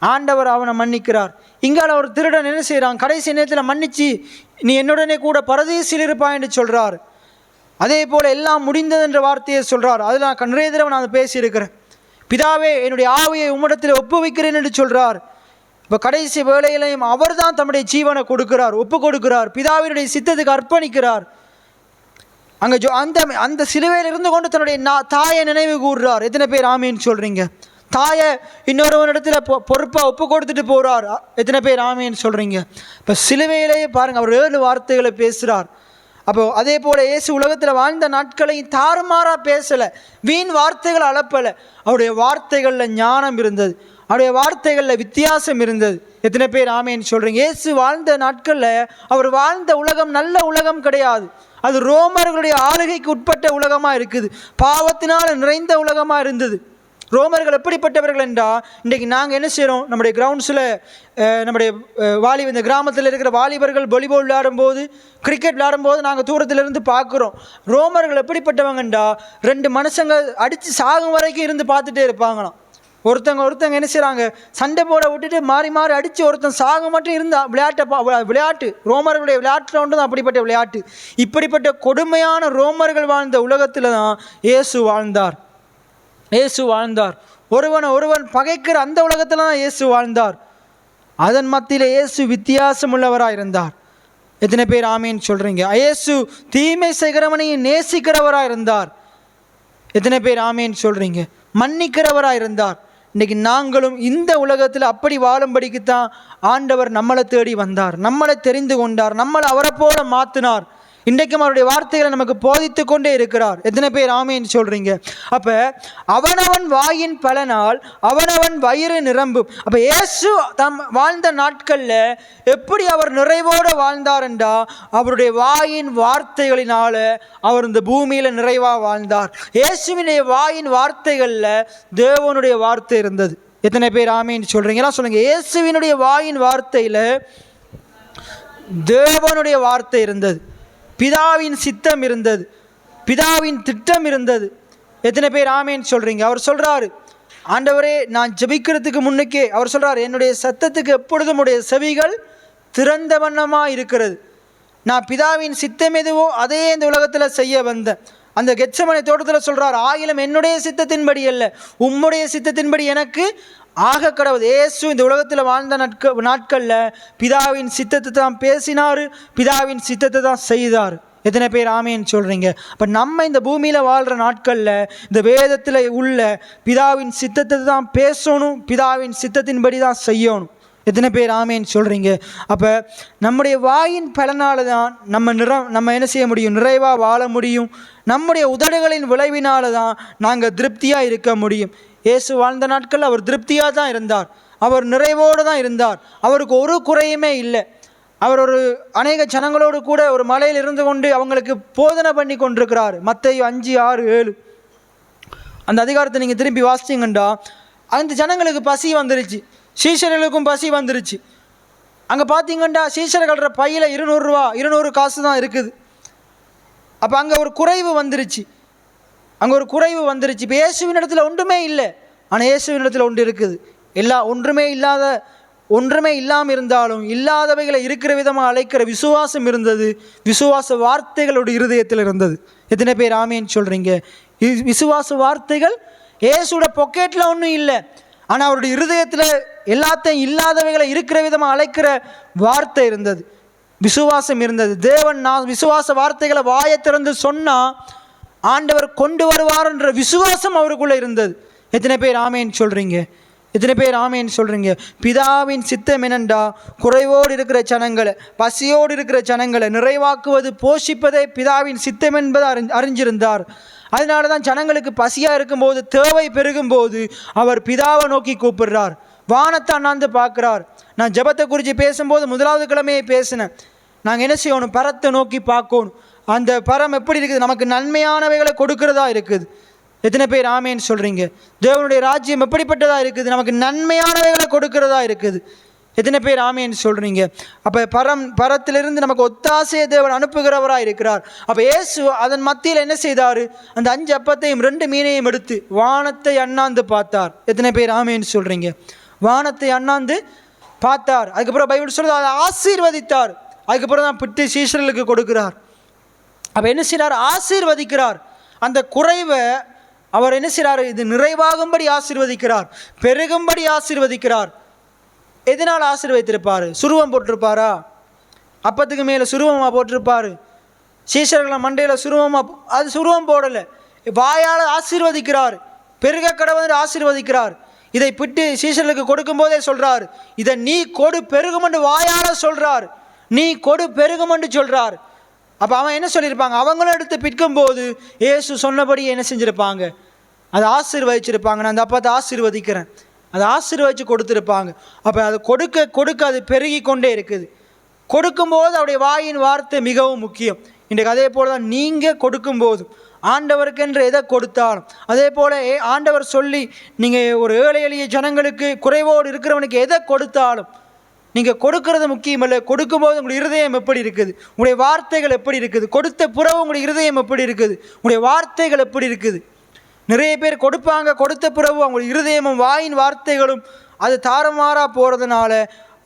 ஆண்டவர் அவனை மன்னிக்கிறார். இங்கால ஒரு திருடன் என்ன செய்கிறான்? கடைசி நேரத்தில் மன்னிச்சு, நீ என்னுடனே கூட பரதீசில் இருப்பான்னு சொல்கிறார். அதே போல் எல்லாம் முடிந்தது என்ற வார்த்தையை சொல்கிறார். அதில் நான் நிறைய தடவை நான் பேசியிருக்கிறேன். பிதாவே என்னுடைய ஆவியை உம்மிடத்தில் ஒப்புவிக்கிறேன் என்று சொல்கிறார். இப்போ கடைசி வேளையிலையும் அவர் தான் தம்முடைய ஜீவனை கொடுக்கிறார், ஒப்பு கொடுக்கிறார், பிதாவினுடைய சித்தத்துக்கு அர்ப்பணிக்கிறார். அங்கே அந்த சிலுவையில் இருந்து கொண்டு தன்னுடைய தாயை நினைவு கூறுறார். எத்தனை பேர் ஆமீன்னு சொல்கிறீங்க? தாயை இன்னொருவனிடத்தில் பொறுப்பாக ஒப்பு கொடுத்துட்டு போகிறார். எத்தனை பேர் ஆமீன்னு சொல்கிறீங்க? இப்போ சிலுவையிலேயே பாருங்கள், அவர் 7 வார்த்தைகளை பேசுகிறார். அப்போ அதே போல் இயேசு உலகத்தில் வாழ்ந்த நாட்களையும் தாறுமாறாக பேசலை, வீண் வார்த்தைகள் அளப்பலை. அவருடைய வார்த்தைகளில் ஞானம் இருந்தது, அவருடைய வார்த்தைகளில் வித்தியாசம் இருந்தது. எத்தனை பேர் ஆமேன்னு சொல்கிறீங்க? இயேசு வாழ்ந்த நாட்களில் அவர் வாழ்ந்த உலகம் நல்ல உலகம் கிடையாது. அது ரோமர்களுடைய ஆளுகைக்கு உட்பட்ட உலகமாக இருக்குது. பாவத்தினால் நிறைந்த உலகமாக இருந்தது. ரோமர்கள் எப்படிப்பட்டவர்கள் என்றால், இன்றைக்கு நாங்கள் என்ன செய்கிறோம்? நம்முடைய கிரவுண்ட்ஸில் நம்முடைய இந்த கிராமத்தில் இருக்கிற வாலிபர்கள் வாலிபால் விளையாடும்போது, கிரிக்கெட் விளையாடும்போது நாங்கள் தூரத்திலிருந்து பார்க்குறோம். ரோமர்கள் எப்படிப்பட்டவங்கண்டா, 2 மனுஷங்க அடித்து சாகும் வரைக்கும் இருந்து பார்த்துட்டே இருப்பாங்களாம். ஒருத்தங்க என்ன செய்கிறாங்க? சண்டை போட விட்டுட்டு மாறி மாறி அடித்து ஒருத்தன் சாக மட்டும் இருந்தா விளையாட்டு ரோமர்களுடைய விளையாட்டில் ஒன்று தான் அப்படிப்பட்ட விளையாட்டு. இப்படிப்பட்ட கொடுமையான ரோமர்கள் வாழ்ந்த உலகத்தில் தான் இயேசு வாழ்ந்தார். ஒருவன் பகைக்கிற அந்த உலகத்தில் தான் இயேசு வாழ்ந்தார். அதன் மத்தியில் இயேசு வித்தியாசம் உள்ளவராக இருந்தார். எத்தனை பேர் ஆமீன்னு சொல்கிறீங்க? இயேசு தீமை செய்கிறவனையும் நேசிக்கிறவராக இருந்தார். எத்தனை பேர் ஆமீன்னு சொல்கிறீங்க? மன்னிக்கிறவராக இருந்தார். இன்றைக்கி நாங்களும் இந்த உலகத்தில் அப்படி வாழும்படிக்குத்தான் ஆண்டவர் நம்மளை தேடி வந்தார், நம்மளை தெரிந்து கொண்டார், நம்மளை அவரை போல மாற்றினார். இன்றைக்கும் அவருடைய வார்த்தைகளை நமக்கு போதித்து கொண்டே இருக்கிறார். எத்தனை பேர் ஆமேன்னு சொல்கிறீங்க? அப்போ அவனவன் வாயின் பலனால் அவனவன் வயிறு நிரம்பும். அப்போ இயேசு வாழ்ந்த நாட்களில் எப்படி அவர் நிறைவோடு வாழ்ந்தார் என்றால், அவருடைய வாயின் வார்த்தைகளினால் அவர் இந்த பூமியில் நிறைவாக வாழ்ந்தார். இயேசுவினுடைய வாயின் வார்த்தைகளில் தேவனுடைய வார்த்தை இருந்தது. எத்தனை பேர் ஆமேன்னு சொல்கிறீங்களா? சொல்லுங்கள். இயேசுவினுடைய வாயின் வார்த்தையில் தேவனுடைய வார்த்தை இருந்தது, பிதாவின் சித்தம் இருந்தது, பிதாவின் திட்டம் இருந்தது. எத்தனை பேர் ஆமேன்னு சொல்கிறீங்க? அவர் சொல்கிறாரு, ஆண்டவரே நான் ஜெபிக்கிறதுக்கு முன்னுக்கே அவர் சொல்கிறார், என்னுடைய சத்தத்துக்கு எப்பொழுதும் உடைய செவிகள் திறந்த வண்ணமாக இருக்கிறது. நான் பிதாவின் சித்தம் எதுவோ அதையே இந்த உலகத்தில் செய்ய வந்தேன். அந்த கெத்செமனே தோட்டத்தில் சொல்கிறார், ஆகிலும் என்னுடைய சித்தத்தின்படி அல்ல உம்முடைய சித்தத்தின்படி எனக்கு ஆக கடவுள். இயேசு இந்த உலகத்தில் வாழ்ந்த நாட்களில் பிதாவின் சித்தத்தை தான் பேசினார், பிதாவின் சித்தத்தை தான் செய்தார். எத்தனை பேர் ஆமேன்னு சொல்கிறீங்க? அப்போ நம்ம இந்த பூமியில் வாழ்கிற நாட்களில் இந்த வேதத்தில் உள்ள பிதாவின் சித்தத்தை தான் பேசணும், பிதாவின் சித்தத்தின்படி தான் செய்யணும். எத்தனை பேர் ஆமேன்னு சொல்கிறீங்க? அப்போ நம்முடைய வாயின் பலனால் தான் நம்ம என்ன செய்ய முடியும்? நிறைவாக வாழ முடியும். நம்முடைய உதடுகளின் விளைவினால தான் நாங்கள் திருப்தியாக இருக்க முடியும். இயேசு வாழ்ந்த நாட்களில் அவர் திருப்தியாக தான் இருந்தார், அவர் நிறைவோடு தான் இருந்தார், அவருக்கு ஒரு குறையுமே இல்லை. அவர் அநேக ஜனங்களோடு கூட ஒரு மலையில் இருந்து கொண்டு அவங்களுக்கு போதனை பண்ணி கொண்டிருக்கிறார். மத்தேயு 5, 6, 7 அந்த அதிகாரத்தை நீங்கள் திரும்பி வாசிச்சிங்கண்டா, அந்த ஜனங்களுக்கு பசி வந்துருச்சு, சீஷர்களுக்கும் பசி வந்துருச்சு. அங்கே பார்த்தீங்கண்டா சீஷர்கள பையில் 200 ரூபா 200 காசு தான் இருக்குது. அப்போ அங்கே ஒரு குறைவு வந்துருச்சு. இப்போ இயேசுவின் இடத்துல ஒன்றுமே இல்லை, ஆனால் இயேசுவின் இடத்துல ஒன்று இருக்குது. ஒன்றுமே இல்லாமல் இருந்தாலும் இல்லாதவைகளை இருக்கிற விதமாக அழைக்கிற விசுவாசம் இருந்தது. விசுவாச வார்த்தைகளோட இருதயத்தில் இருந்தது. எத்தனை பேர் ஆமேன்னு சொல்கிறீங்க? விசுவாச வார்த்தைகள் இயேசுவோட பொக்கெட்டில் ஒன்றும் இல்லை, ஆனால் அவருடைய இருதயத்தில் எல்லாத்தையும் இல்லாதவைகளை இருக்கிற விதமாக அழைக்கிற வார்த்தை இருந்தது, விசுவாசம் இருந்தது. தேவன் நான் விசுவாச வார்த்தைகளை வாயை திறந்து சொன்னால் ஆண்டவர் கொண்டு வருவார் என்ற விசுவாசம் அவருக்குள்ளே இருந்தது. எத்தனை பேர் ஆமேன்னு சொல்கிறீங்க? எத்தனை பேர் ஆமேன்னு சொல்கிறீங்க? பிதாவின் சித்தம் என்னண்டா, குறைவோடு இருக்கிற ஜனங்களை, பசியோடு இருக்கிற ஜனங்களை நிறைவாக்குவது, போஷிப்பதே பிதாவின் சித்தம் என்பதை அறிஞ்சிருந்தார். அதனால தான் ஜனங்களுக்கு பசியாக இருக்கும்போது, தேவை பெருகும்போது அவர் பிதாவை நோக்கி கூப்பிடுறார், வானத்தை அண்ணாந்து பார்க்குறார். நான் ஜெபத்தை குறித்து பேசும்போது முதலாவது கிழமையை பேசினேன். நாங்கள் என்ன செய்யணும்? பரத்தை நோக்கி பார்க்கணும். அந்த பரம் எப்படி இருக்குது? நமக்கு நன்மையானவைகளை கொடுக்கிறதா இருக்குது. எத்தனை பேர் ஆமேன்னு சொல்கிறீங்க? தேவனுடைய ராஜ்யம் எப்படிப்பட்டதாக இருக்குது? நமக்கு நன்மையானவைகளை கொடுக்கிறதா இருக்குது. எத்தனை பேர் ஆமேன்னு சொல்கிறீங்க? அப்போ பரத்திலிருந்து நமக்கு ஒத்தாசையை தேவன் அனுப்புகிறவராக இருக்கிறார். அப்போ இயேசு அதன் மத்தியில் என்ன செய்தார்? அந்த 5 அப்பத்தையும் 2 மீனையும் எடுத்து வானத்தை அண்ணாந்து பார்த்தார். எத்தனை பேர் ஆமேன்னு சொல்கிறீங்க? வானத்தை அண்ணாந்து பார்த்தார். அதுக்கப்புறம் பைபிள் சொல்லுது அதை ஆசீர்வதித்தார். அதுக்கப்புறம் தான் பிட்டு சீஷர்களுக்கு கொடுக்கிறார். அப்போ என்ன செய்கிறார்? ஆசீர்வதிக்கிறார். அந்த குறைவை அவர் என்ன செய்கிறார்? இது நிறைவாகும்படி ஆசீர்வதிக்கிறார், பெருகும்படி ஆசீர்வதிக்கிறார். எதனால் ஆசீர்வதித்திருப்பார்? சுருவம் போட்டிருப்பாரா? அப்பத்துக்கு மேலே சுருவமாக போட்டிருப்பார். சீஷர்களை மண்டையில் சுருவமாக, அது சுருவம் போடலை, வாயால் ஆசீர்வதிக்கிறார். பெருக கடவுள் ஆசீர்வதிக்கிறார். இதை பிட்டு சீஷர்களுக்கு கொடுக்கும்போதே சொல்கிறார், இதை நீ கொடு பெருகுமென்று வாயால் சொல்கிறார், நீ கொடு பெருகுமென்று சொல்கிறார். அப்போ அவன் என்ன சொல்லியிருப்பாங்க? அவங்களும் எடுத்து பிற்கும்போது இயேசு சொன்னபடி என்ன செஞ்சுருப்பாங்க? அதை ஆசீர்வதிச்சிருப்பாங்க. நான் அந்த அப்பத்தை ஆசீர்வதிக்கிறேன், அதை ஆசீர்வதித்து கொடுத்துருப்பாங்க. அப்போ அதை கொடுக்க கொடுக்க அது பெருகி கொண்டே இருக்குது. கொடுக்கும்போது அவருடைய வாயின் வார்த்தை மிகவும் முக்கியம். இன்றைக்கு அதே போல் தான் நீங்கள் கொடுக்கும்போதும் ஆண்டவருக்கென்று எதை கொடுத்தாலும், அதே போல் ஆண்டவர் சொல்லி நீங்கள் ஒரு ஏழை எளிய ஜனங்களுக்கு, குறைவோடு இருக்கிறவனுக்கு எதை கொடுத்தாலும் நீங்கள் கொடுக்கறது முக்கியம் இல்லை. கொடுக்கும்போது உங்களுடைய இருதயம் எப்படி இருக்குது? உங்களுடைய வார்த்தைகள் எப்படி இருக்குது? கொடுத்த புறவு உங்களுடைய இருதயம் எப்படி இருக்குது? உங்களுடைய வார்த்தைகள் எப்படி இருக்குது? நிறைய பேர் கொடுப்பாங்க, கொடுத்த பிறகு அவங்களுடைய இருதயமும் வாயின் வார்த்தைகளும் அது தாறுமாறாக போகிறதுனால,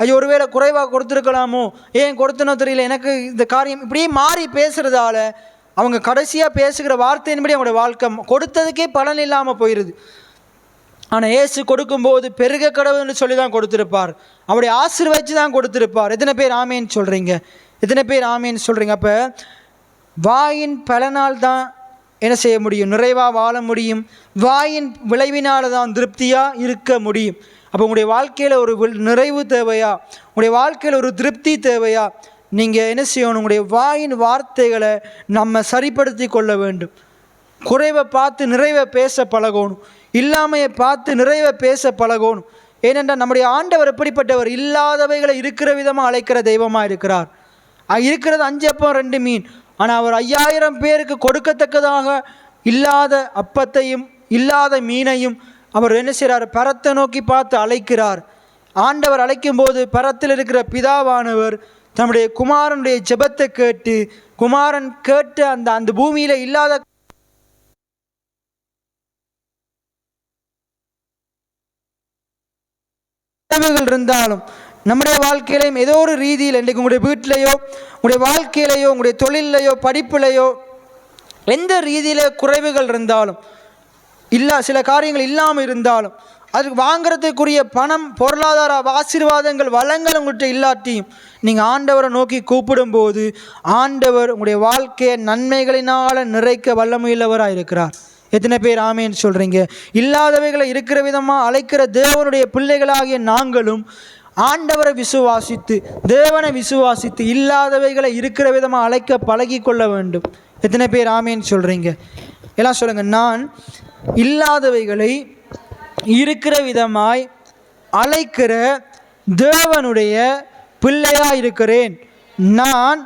ஐயோ ஒருவேளை குறைவாக கொடுத்துருக்கலாமோ, ஏன் கொடுத்தனோ தெரியல, எனக்கு இந்த காரியம் இப்படியே மாறி பேசுகிறதால அவங்க கடைசியாக பேசுகிற வார்த்தையின்படி அவங்களுடைய வாழ்க்கை கொடுத்ததுக்கே பலன் இல்லாமல் போயிடுது. ஆனால் இயேசு கொடுக்கும்போது பெருக கடவுள்னு சொல்லி தான் கொடுத்துருப்பார், அவருடைய ஆசீர்வதிச்சு தான் கொடுத்துருப்பார். எத்தனை பேர் ஆமேன்னு சொல்கிறீங்க? எத்தனை பேர் ஆமேன்னு சொல்கிறீங்க? அப்போ வாயின் பலனால் தான் என்ன செய்ய முடியும்? நிறைவாக வாழ முடியும். வாயின் விளைவினால் தான் திருப்தியாக இருக்க முடியும். அப்போ உங்களுடைய வாழ்க்கையில் ஒரு நிறைவு தேவையா? உங்களுடைய வாழ்க்கையில் ஒரு திருப்தி தேவையா? நீங்கள் என்ன செய்யணும்? உங்களுடைய வாயின் வார்த்தைகளை நம்ம சரிப்படுத்தி கொள்ள வேண்டும். குறைவை பார்த்து நிறைவை பேச பழகணும், இல்லாமையை பார்த்து நிறைவை பேச பழகணும். ஏனென்றால் நம்முடைய ஆண்டவர் எப்படிப்பட்டவர்? இல்லாதவைகளை இருக்கிற விதமாக அழைக்கிற தெய்வமாக இருக்கிறார். இருக்கிறது 5 அப்பம் 2 மீன். ஆனால் அவர் 5000 பேருக்கு கொடுக்கத்தக்கதாக இல்லாத அப்பத்தையும் இல்லாத மீனையும் அவர் என்ன செய்கிறார்? பரத்தை நோக்கி பார்த்து அழைக்கிறார். ஆண்டவர் அழைக்கும் போது பரத்தில் இருக்கிற பிதாவானவர் தன்னுடைய குமாரனுடைய ஜெபத்தை கேட்டு, குமாரன் கேட்டு அந்த பூமியில் இல்லாத இருந்தாலும் நம்முடைய வாழ்க்கையிலையும் ஏதோ ஒரு ரீதியில், இன்றைக்கு உங்களுடைய வீட்டிலையோ, உங்களுடைய வாழ்க்கையிலையோ, உங்களுடைய தொழிலையோ, படிப்பிலையோ எந்த ரீதியில் குறைவுகள் இருந்தாலும், சில காரியங்கள் இல்லாமல் இருந்தாலும், அதுக்கு வாங்கிறதுக்குரிய பணம், பொருளாதார ஆசீர்வாதங்கள், வளங்கள் உங்கள்கிட்ட இல்லாட்டியும் நீங்கள் ஆண்டவரை நோக்கி கூப்பிடும்போது ஆண்டவர் உங்களுடைய வாழ்க்கையை நன்மைகளினால் நிறைக்க வல்லமையுள்ளவராக இருக்கிறார். எத்தனை பேர் ஆமேன்னு சொல்கிறீங்க? இல்லாதவைகளை இருக்கிற விதமாக அழைக்கிற தேவனுடைய பிள்ளைகளாகிய நாங்களும் ஆண்டவரை விசுவாசித்து, தேவனை விசுவாசித்து, இல்லாதவைகளை இருக்கிற விதமாக அழைக்க பழகி கொள்ள வேண்டும். எத்தனை பேர் ஆமேன்னு சொல்கிறீங்க? எல்லாம் சொல்லுங்கள். நான் இல்லாதவைகளை இருக்கிற விதமாய் அழைக்கிற தேவனுடைய பிள்ளையாக இருக்கிறேன். நான்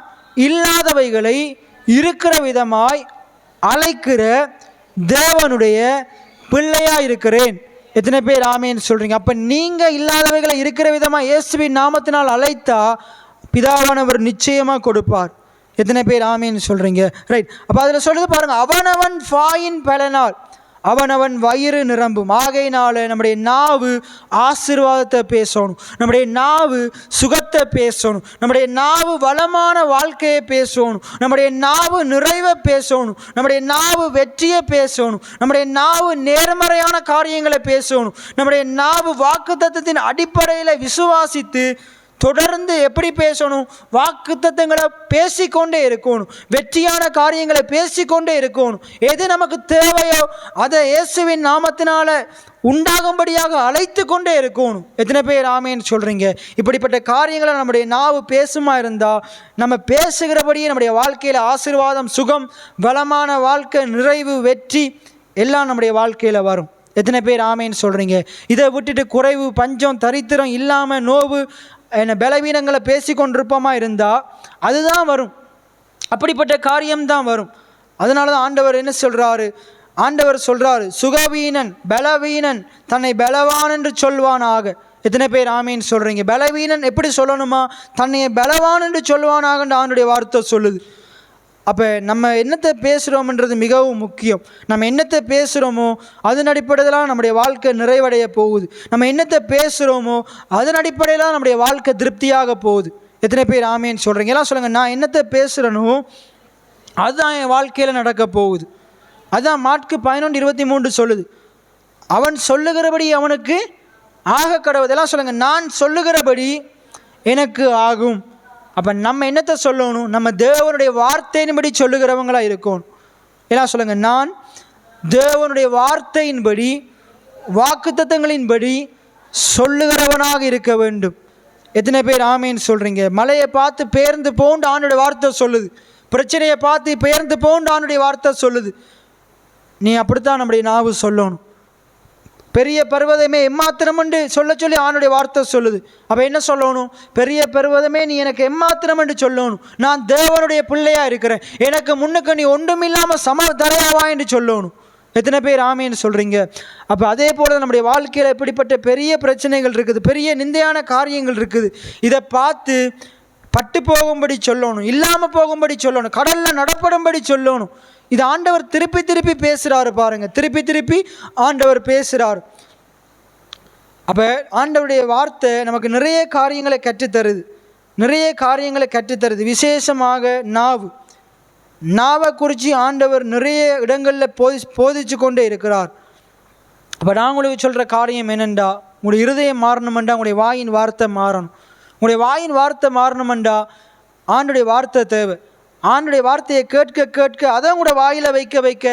இல்லாதவைகளை இருக்கிற விதமாய் அழைக்கிற தேவனுடைய பிள்ளையாக இருக்கிறேன். எத்தனை பேர் ஆமேன்னு சொல்கிறீங்க? அப்போ நீங்கள் இல்லாதவைகளை இருக்கிற விதமாக இயேசுவின் நாமத்தினால் அழைத்தா பிதாவானவர் நிச்சயமாக கொடுப்பார். எத்தனை பேர் ஆமேன்னு சொல்கிறீங்க? ரைட். அப்போ அதில் சொல்லுது பாருங்கள், அவனவன் வாயின் பலனால் அவனவன் வயிறு நிரம்பும். ஆகையினால நம்முடைய நாவு ஆசீர்வாதத்தை பேசணும், நம்முடைய நாவு சுகத்தை பேசணும், நம்முடைய நாவு வளமான வாழ்க்கையை பேசணும், நம்முடைய நாவு நிறைவை பேசணும், நம்முடைய நாவு வெற்றியை பேசணும், நம்முடைய நாவு நேர்மறையான காரியங்களை பேசணும், நம்முடைய நாவு வாக்குத்தத்தத்தின் அடிப்படையில் விசுவாசித்து தொடர்ந்து எப்படி பேசணும்? வாக்குத்தத்தங்களை பேசிக்கொண்டே இருக்கணும், வெற்றியான காரியங்களை பேசிக்கொண்டே இருக்கணும். எது நமக்கு தேவையோ அதை இயேசுவின் நாமத்தினால உண்டாகும்படியாக அழைத்து கொண்டே இருக்கணும். எத்தனை பேர் ஆமேன்னு சொல்கிறீங்க? இப்படிப்பட்ட காரியங்களை நம்முடைய நாவு பேசுமா இருந்தால் நம்ம பேசுகிறபடியே நம்முடைய வாழ்க்கையில் ஆசீர்வாதம், சுகம், பலமான வாழ்க்கை, நிறைவு, வெற்றி எல்லாம் நம்முடைய வாழ்க்கையில் வரும். எத்தனை பேர் ஆமேன்னு சொல்கிறீங்க? இதை விட்டுட்டு குறைவு, பஞ்சம், தரித்திரம் இல்லாமல் நோவு, பலவீனங்களை பேசி கொண்டிருப்போமா இருந்தால் அதுதான் வரும். அப்படிப்பட்ட காரியம்தான் வரும். அதனால தான் ஆண்டவர் என்ன சொல்கிறாரு? ஆண்டவர் சொல்கிறாரு, சுகவீனன் பலவீனன் தன்னை பலவான் என்று சொல்வானாக. எத்தனை பேர் ஆமேன்னு சொல்கிறீங்க? பலவீனன் எப்படி சொல்லணுமா? தன்னை பலவான் என்று சொல்வானாக ஆண்டுடைய வார்த்தை சொல்லுது. அப்போ நம்ம என்னத்தை பேசுகிறோம்ன்றது மிகவும் முக்கியம். நம்ம என்னத்தை பேசுகிறோமோ அதன் அடிப்படையில் நம்முடைய வாழ்க்கை நிறைவடைய போகுது. நம்ம என்னத்தை பேசுகிறோமோ அதன் அடிப்படையில் நம்முடைய வாழ்க்கை திருப்தியாக போகுது. எத்தனை பேர் ஆமேன்னு சொல்கிறீங்க? எல்லாம் சொல்லுங்கள், நான் என்னத்தை பேசுகிறேனோ அதுதான் என் வாழ்க்கையில் நடக்க போகுது. அதுதான் மாற்கு 11:23 சொல்லுது, அவன் சொல்லுகிறபடி அவனுக்கு ஆக கடவுதெல்லாம் சொல்லுங்கள், நான் சொல்லுகிறபடி எனக்கு ஆகும். அப்போ நம்ம என்னத்தை சொல்லணும்? நம்ம தேவனுடைய வார்த்தையின்படி சொல்லுகிறவங்களாக இருக்கணும். எல்லாம் சொல்லுங்கள், நான் தேவனுடைய வார்த்தையின்படி வாக்குத்தத்தங்களின்படி சொல்லுகிறவனாக இருக்க வேண்டும். எத்தனை பேர் ஆமேன்னு சொல்கிறீங்க? மலையை பார்த்து பெயர்ந்து போண்டு ஆண்டுடைய வார்த்தை சொல்லுது, பிரச்சனையை பார்த்து பெயர்ந்து போண்டு ஆண்டுடைய வார்த்தை சொல்லுது. நீ அப்படித்தான் நம்முடைய நாவு சொல்லணும். பெரிய பர்வதமே எம்மாத்திரம் என்று சொல்லி ஆணுடைய வார்த்தை சொல்லுது. அப்போ என்ன சொல்லணும்? பெரிய பர்வதமே நீ எனக்கு எம்மாத்திரம் என்று சொல்லணும். நான் தேவனுடைய பிள்ளையாக இருக்கிறேன், எனக்கு முன்னுக்கு நீ ஒன்றும் இல்லாமல் சம தரையாவா என்று சொல்லணும். எத்தனை பேர் ஆமேன்னு சொல்கிறீங்க? அப்போ அதே போல் நம்முடைய வாழ்க்கையில் இப்படிப்பட்ட பெரிய பிரச்சனைகள் இருக்குது, பெரிய நிந்தையான காரியங்கள் இருக்குது. இதை பார்த்து பட்டு போகும்படி சொல்லணும், இல்லாமல் போகும்படி சொல்லணும், கடலில் நடப்படும்படி சொல்லணும். இது ஆண்டவர் திருப்பி திருப்பி பேசுகிறாரு பாருங்க, திருப்பி திருப்பி ஆண்டவர் பேசுகிறார். அப்போ ஆண்டவருடைய வார்த்தை நமக்கு நிறைய காரியங்களை கற்றுத்தருது, நிறைய காரியங்களை கற்றுத்தருது. விசேஷமாக நாவை குறித்து ஆண்டவர் நிறைய இடங்களில் போதிச்சு கொண்டே இருக்கிறார். அப்போ நான் உங்களுக்கு சொல்கிற காரியம் என்னென்றா, உங்களுடைய இருதயம் மாறணுமெண்டா உங்களுடைய வாயின் வார்த்தை மாறணும். உங்களுடைய வாயின் வார்த்தை மாறணுமெண்டா ஆண்டுடைய வார்த்தை தேவை. ஆண்டுடைய வார்த்தையை கேட்க கேட்க அதை உங்களுடைய வாயில் வைக்க வைக்க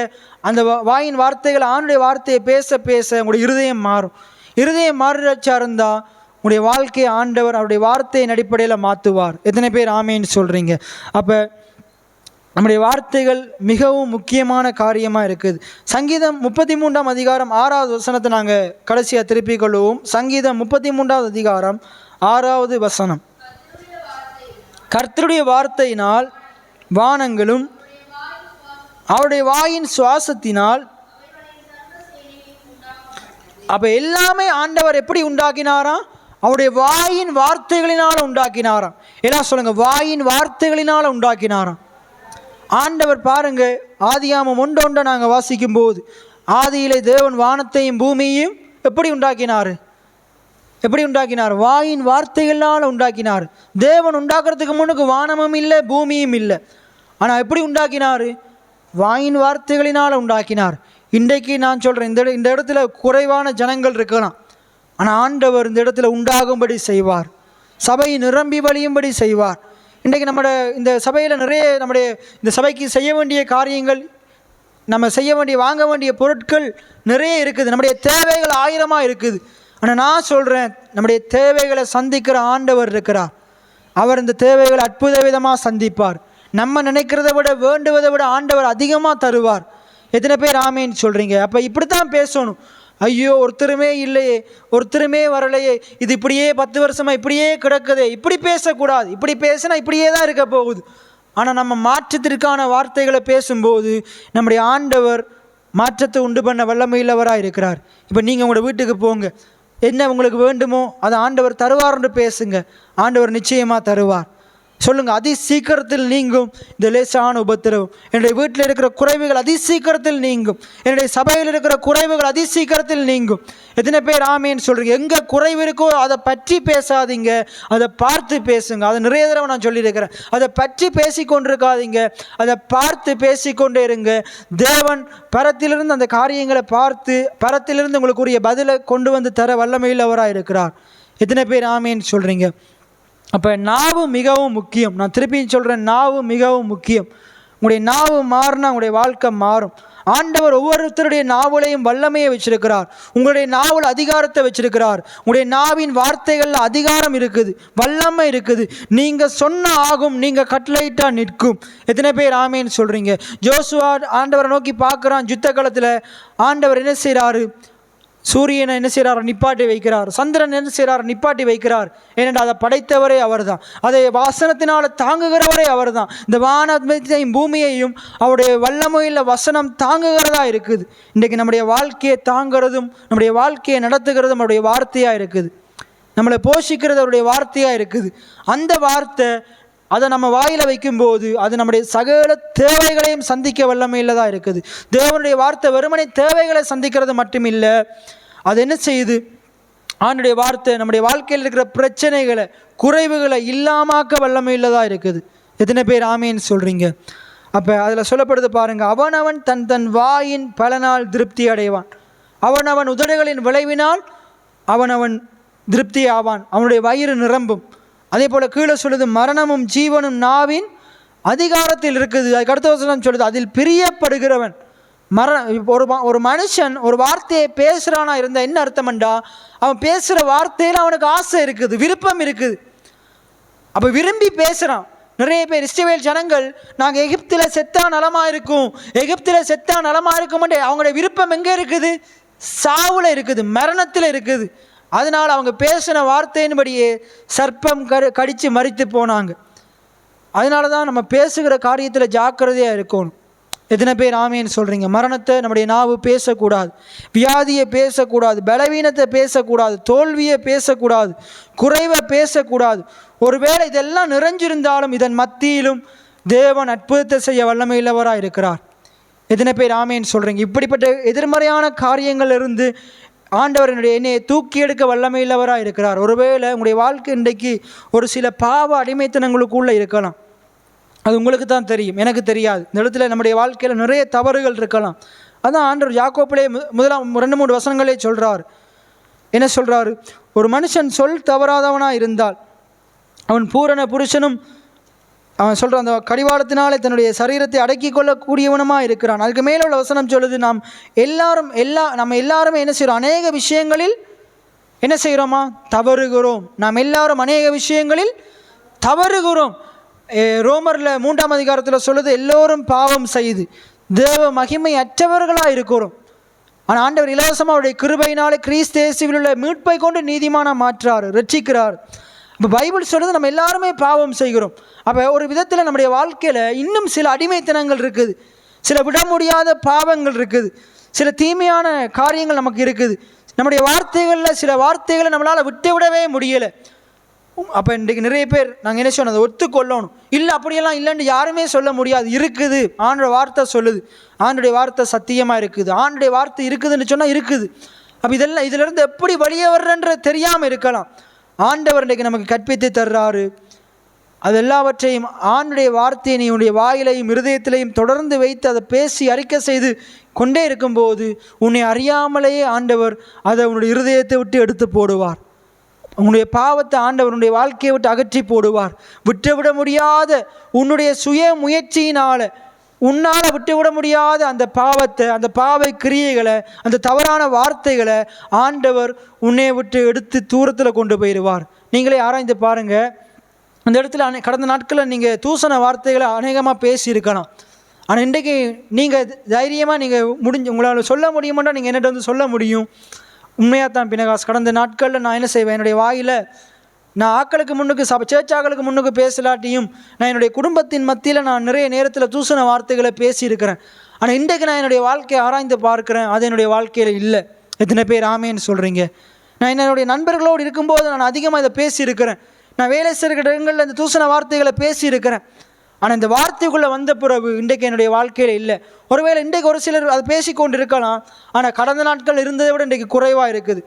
அந்த வாயின் வார்த்தைகள் ஆண்டுடைய வார்த்தையை பேச பேச உங்களுடைய இருதயம் மாறும். இருதயம் மாறுச்சா இருந்தால் உங்களுடைய வாழ்க்கையை ஆண்டவர் அவருடைய வார்த்தையின் அடிப்படையில் மாற்றுவார். எத்தனை பேர் ஆமேன்னு சொல்கிறீங்க? அப்போ நம்முடைய வார்த்தைகள் மிகவும் முக்கியமான காரியமாக இருக்குது. சங்கீதம் 33ஆம் அதிகாரம் 6வது வசனத்தை நாங்கள் கடைசியாக திருப்பிக் கொள்வோம். சங்கீதம் 33வது அதிகாரம் 6வது வசனம், கர்த்தருடைய வார்த்தையினால் வானங்களும் அவருடைய வாயின் சுவாசத்தினால். அப்போ எல்லாமே ஆண்டவர் எப்படி உண்டாக்கினாராம்? அவருடைய வாயின் வார்த்தைகளினால் உண்டாக்கினாராம். எல்லாம் சொல்லுங்க, வாயின் வார்த்தைகளினால் உண்டாக்கினாராம். ஆண்டவர் பாருங்க, ஆதியாகமம் 1:1 நாங்கள் வாசிக்கும் போது, ஆதியிலே தேவன் வானத்தையும் பூமியையும் எப்படி உண்டாக்கினார்? எப்படி உண்டாக்கினார்? வாயின் வார்த்தைகளால் உண்டாக்கினார். தேவன் உண்டாக்குறதுக்கு முன்னுக்கு வானமும் இல்லை, பூமியும் இல்லை. ஆனால் எப்படி உண்டாக்கினார்? வாயின் வார்த்தைகளினால் உண்டாக்கினார். இன்றைக்கு நான் சொல்கிறேன், இந்த இடத்துல குறைவான ஜனங்கள் இருக்கலாம், ஆனால் ஆண்டவர் இந்த இடத்துல உண்டாகும்படி செய்வார். சபை நிரம்பி வழியும்படி செய்வார். இன்றைக்கு இந்த சபையில் நிறைய நம்முடைய இந்த சபைக்கு செய்ய வேண்டிய காரியங்கள், நம்ம செய்ய வேண்டிய வாங்க வேண்டிய பொருட்கள் நிறைய இருக்குது. நம்முடைய தேவைகள் 1000 இருக்குது. ஆனால் நான் சொல்கிறேன், நம்முடைய தேவைகளை சந்திக்கிற ஆண்டவர் இருக்கிறார். அவர் இந்த தேவைகளை அற்புத விதமாக சந்திப்பார். நம்ம நினைக்கிறத விட வேண்டுவதை விட ஆண்டவர் அதிகமாக தருவார். எத்தனை பேர் ஆமேன்னு சொல்கிறீங்க? அப்போ இப்படித்தான் பேசணும். ஐயோ ஒருத்தருமே இல்லையே, ஒருத்தருமே வரலையே, இது இப்படியே 10 வருஷமாக இப்படியே கிடக்குதே, இப்படி பேசக்கூடாது. இப்படி பேசினா இப்படியே தான் இருக்க போகுது. ஆனால் நம்ம மாற்றத்திற்கான வார்த்தைகளை பேசும்போது நம்முடைய ஆண்டவர் மாற்றத்தை உண்டு பண்ண வல்லமையுள்ளவராக இருக்கிறார். இப்போ நீங்கள் உங்களோட வீட்டுக்கு போங்க, என்ன உங்களுக்கு வேண்டுமோ அதை ஆண்டவர் தருவார்னு பேசுங்க. ஆண்டவர் நிச்சயமாக தருவார். சொல்லுங்கள், அதி சீக்கிரத்தில் நீங்கும் இந்த லேசான உபத்திரவம். என்னுடைய வீட்டில் இருக்கிற குறைவுகள் அதி சீக்கிரத்தில் நீங்கும். என்னுடைய சபையில் இருக்கிற குறைவுகள் அதி சீக்கிரத்தில் நீங்கும். எத்தனை பேர் ஆமேன்னு சொல்கிறீங்க? எங்கே குறைவு இருக்கோ அதை பற்றி பேசாதீங்க, அதை பார்த்து பேசுங்க. அதை நிறைய தடவை நான் சொல்லியிருக்கிறேன். அதை பற்றி பேசி கொண்டிருக்காதீங்க, அதை பார்த்து பேசிக்கொண்டே இருங்க. தேவன் பரத்திலிருந்து அந்த காரியங்களை பார்த்து பரத்திலிருந்து உங்களுக்குரிய பதிலை கொண்டு வந்து தர வல்லமையுள்ளவராக இருக்கிறார். எத்தனை பேர் ஆமேன்னு சொல்கிறீங்க? அப்போ நாவு மிகவும் முக்கியம். நான் திருப்பியும் சொல்கிறேன், நாவு மிகவும் முக்கியம். உங்களுடைய நாவு மாறினா உங்களுடைய வாழ்க்கை மாறும். ஆண்டவர் ஒவ்வொருத்தருடைய நாவலையும் வல்லமையை வச்சிருக்கிறார். உங்களுடைய நாவல் அதிகாரத்தை வச்சிருக்கிறார். உங்களுடைய நாவின் வார்த்தைகள்ல அதிகாரம் இருக்குது, வல்லமை இருக்குது. நீங்க சொன்ன ஆகும், நீங்க கட்டளையிட்டா நிற்கும். எத்தனை பேர் ஆமேன்னு சொல்றீங்க? ஜோசுவா ஆண்டவரை நோக்கி பார்க்குறான். யுத்த காலத்தில் ஆண்டவர் என்ன செய்கிறாரு? சூரியனை என்ன செய்கிறார்? நிப்பாட்டி வைக்கிறார். சந்திரன் என்ன செய்கிறார்? நிப்பாட்டி வைக்கிறார். ஏனென்றால் அதை படைத்தவரே அவர் தான், அதை வாசனத்தினால் தாங்குகிறவரே அவர் தான். இந்த வானத்தையும் பூமியையும் அவருடைய வல்லமையில் வசனம் தாங்குகிறதா இருக்குது. இன்றைக்கு நம்முடைய வாழ்க்கையை தாங்கிறதும் நம்முடைய வாழ்க்கையை நடத்துகிறதும் அவருடைய வார்த்தையாக இருக்குது. நம்மளை போஷிக்கிறது அவருடைய வார்த்தையாக இருக்குது. அந்த வார்த்தை அதை நம்ம வாயில் வைக்கும்போது அது நம்முடைய சகல தேவைகளையும் சந்திக்க வல்லமையில்தான் இருக்குது. தேவனுடைய வார்த்தை வெறுமனை தேவைகளை சந்திக்கிறது மட்டுமில்லை, அது என்ன செய்யுது? ஆண்டுடைய வார்த்தை நம்முடைய வாழ்க்கையில் இருக்கிற பிரச்சனைகளை, குறைவுகளை இல்லாமாக்க வல்லமையில்தான் இருக்குது. எத்தனை பேர் ஆமேன்னு சொல்கிறீங்க? அப்போ அதில் சொல்லப்படுது பாருங்க, அவனவன் தன் தன் வாயின் பலனால் திருப்தி அடைவான், அவனவன் உதடுகளின் விளைவினால் அவனவன் திருப்தி ஆவான், அவனுடைய வயிறு நிரம்பும். அதே போல் கீழே சொல்லுது, மரணமும் ஜீவனும் நாவின் அதிகாரத்தில் இருக்குது. அதுக்கு அடுத்த வசனம் சொல்லுது, அதில் பிரியப்படுகிறவன் ஒரு மனுஷன் ஒரு வார்த்தையை பேசுகிறானா இருந்தால் என்ன அர்த்தம்ண்டா, அவன் பேசுகிற வார்த்தையில் அவனுக்கு ஆசை இருக்குது, விருப்பம் இருக்குது. அப்போ விரும்பி பேசுகிறான். நிறைய பேர் இஸ்ரவேல் ஜனங்கள் நாங்கள் எகிப்தில் செத்தா நலமாக இருக்கும், எகிப்தில் செத்தா நலமாக இருக்கும்ட்டு அவங்களுடைய விருப்பம் எங்கே இருக்குது? சாவில் இருக்குது, மரணத்தில் இருக்குது. அதனால் அவங்க பேசின வார்த்தையின்படியே சர்ப்பம் கடித்து மறித்து போனாங்க. அதனால தான் நம்ம பேசுகிற காரியத்தில் ஜாக்கிரதையாக இருக்கணும். எத்தனை பேர் ஆமேன்னு சொல்கிறீங்க? மரணத்தை நம்முடைய நாவு பேசக்கூடாது, வியாதியை பேசக்கூடாது, பலவீனத்தை பேசக்கூடாது, தோல்வியை பேசக்கூடாது, குறைவை பேசக்கூடாது. ஒருவேளை இதெல்லாம் நிறைஞ்சிருந்தாலும் இதன் மத்தியிலும் தேவன் அற்புதத்தை செய்ய வல்லமையுள்ளவராக இருக்கிறார். எத்தனை பேர் ஆமேன்னு சொல்கிறீங்க? இப்படிப்பட்ட எதிர்மறையான காரியங்கள் இருந்து ஆண்டவர் என்னையை தூக்கி எடுக்க வல்லமையுள்ளவராக இருக்கிறார். ஒருவேளை உங்களுடைய வாழ்க்கை இன்றைக்கு ஒரு சில பாவ அடிமைத்தனங்களுக்குள்ளே இருக்கலாம். அது உங்களுக்கு தான் தெரியும், எனக்கு தெரியாது. இந்த இடத்துல நம்முடைய வாழ்க்கையில் நிறைய தவறுகள் இருக்கலாம். அதான் ஆண்டவர் யாக்கோப்பிலே முதலாம் 2-3 வசனங்களே சொல்கிறார். என்ன சொல்கிறாரு? ஒரு மனுஷன் சொல் தவறாதவனாக இருந்தால் அவன் பூரண புருஷனும், அவன் சொல்கிற அந்த கடிவாளத்தினாலே தன்னுடைய சரீரத்தை அடக்கி கொள்ளக்கூடியவனுமாக இருக்கிறான். அதுக்கு மேலே உள்ள வசனம் சொல்லுது, நம்ம எல்லாருமே என்ன செய்கிறோம்? அநேக விஷயங்களில் என்ன செய்கிறோமா? தவறுகிறோம். நாம் எல்லாரும் அநேக விஷயங்களில் தவறுகிறோம். ரோமரில் 3ஆம் அதிகாரத்தில் சொல்லுது, எல்லோரும் பாவம் செய்து தேவ மகிமை அற்றவர்களாக இருக்கிறோம். ஆனால் ஆண்டவர் இலவசமாக அவருடைய கிருபையினாலே கிறிஸ்து இயேசுவில் உள்ள மீட்பை கொண்டு நீதிமானாக மாற்றார், ரட்சிக்கிறார். இப்போ பைபிள் சொல்கிறது நம்ம எல்லாருமே பாவம் செய்கிறோம். அப்போ ஒரு விதத்தில் நம்முடைய வாழ்க்கையில் இன்னும் சில அடிமைத்தனங்கள் இருக்குது, சில விட முடியாத பாவங்கள் இருக்குது, சில தீமையான காரியங்கள் நமக்கு இருக்குது. நம்முடைய வார்த்தைகளில் சில வார்த்தைகளை நம்மளால் விட்டு விடவே முடியலை. அப்போ இன்றைக்கு நிறைய பேர் நாங்கள் என்ன சொன்னோம்? அதை ஒத்துக்கொள்ளணும். இல்லை அப்படியெல்லாம் இல்லைன்னு யாருமே சொல்ல முடியாது. இருக்குது, ஆண்டோடைய வார்த்தை சொல்லுது, ஆண்டுடைய வார்த்தை சத்தியமாக இருக்குது, ஆண்டுடைய வார்த்தை இருக்குதுன்னு சொன்னால் இருக்குது. அப்போ இதெல்லாம் இதிலிருந்து எப்படி வெளியே வர்றன்ற தெரியாமல் இருக்கலாம். ஆண்டவர் இன்றைக்கு நமக்கு கற்பித்து தர்றாரு. அது எல்லாவற்றையும் ஆண்டுடைய வார்த்தையை நீ உன்னுடைய வாயிலையும் இருதயத்திலையும் தொடர்ந்து வைத்து அதை பேசி அறிக்கை செய்து கொண்டே இருக்கும்போது உன்னை அறியாமலேயே ஆண்டவர் அதை உன்னுடைய இருதயத்தை விட்டு எடுத்து போடுவார். உன்னுடைய பாவத்தை ஆண்டவர் உன்னுடைய வாழ்க்கையை விட்டு அகற்றி போடுவார். விட்டுவிட முடியாத உன்னுடைய சுய முயற்சியினால் உன்னால் விட்டுவிட முடியாத அந்த பாவத்தை, அந்த பாவ கிரியைகளை, அந்த தவறான வார்த்தைகளை ஆண்டவர் உன்னை விட்டு எடுத்து தூரத்தில் கொண்டு போயிடுவார். நீங்களே ஆராய்ந்து பாருங்கள். அந்த இடத்துல கடந்த நாட்களில் நீங்கள் தூசண வார்த்தைகளை அநேகமாக பேசியிருக்கலாம். ஆனால் இன்றைக்கு நீங்கள் தைரியமாக நீங்கள் உங்களால் சொல்ல முடியுமாட்டா நீங்கள் என்னட்ட வந்து சொல்ல முடியும். உண்மையாக தான் பினகாஸ், கடந்த நாட்களில் நான் என்ன செய்வேன்? என்னுடைய வாயில் நான் ஆக்களுக்கு முன்னுக்கு சேச்சாக்களுக்கு முன்னுக்கு பேசலாட்டியும் நான் என்னுடைய குடும்பத்தின் மத்தியில் நான் நிறைய நேரத்தில் தூசண வார்த்தைகளை பேசியிருக்கிறேன். ஆனால் இன்றைக்கு நான் என்னுடைய வாழ்க்கையை ஆராய்ந்து பார்க்குறேன், அது என்னுடைய வாழ்க்கையில் இல்லை. எத்தனை பேர் ஆமேன்னு சொல்கிறீங்க? நான் என்னுடைய நண்பர்களோடு இருக்கும்போது நான் அதிகமாக இதை பேசியிருக்கிறேன். நான் வேலை செய்கிற இடங்களில் இந்த தூசண வார்த்தைகளை பேசியிருக்கிறேன். ஆனால் இந்த வார்த்தைக்குள்ளே வந்த பிறகு இன்றைக்கு என்னுடைய வாழ்க்கையில் இல்லை. ஒருவேளை இன்றைக்கு ஒரு சிலர் அதை பேசிக்கொண்டு இருக்கலாம், ஆனால் கடந்த நாட்கள் இருந்ததை விட இன்றைக்கு குறைவாக இருக்குது.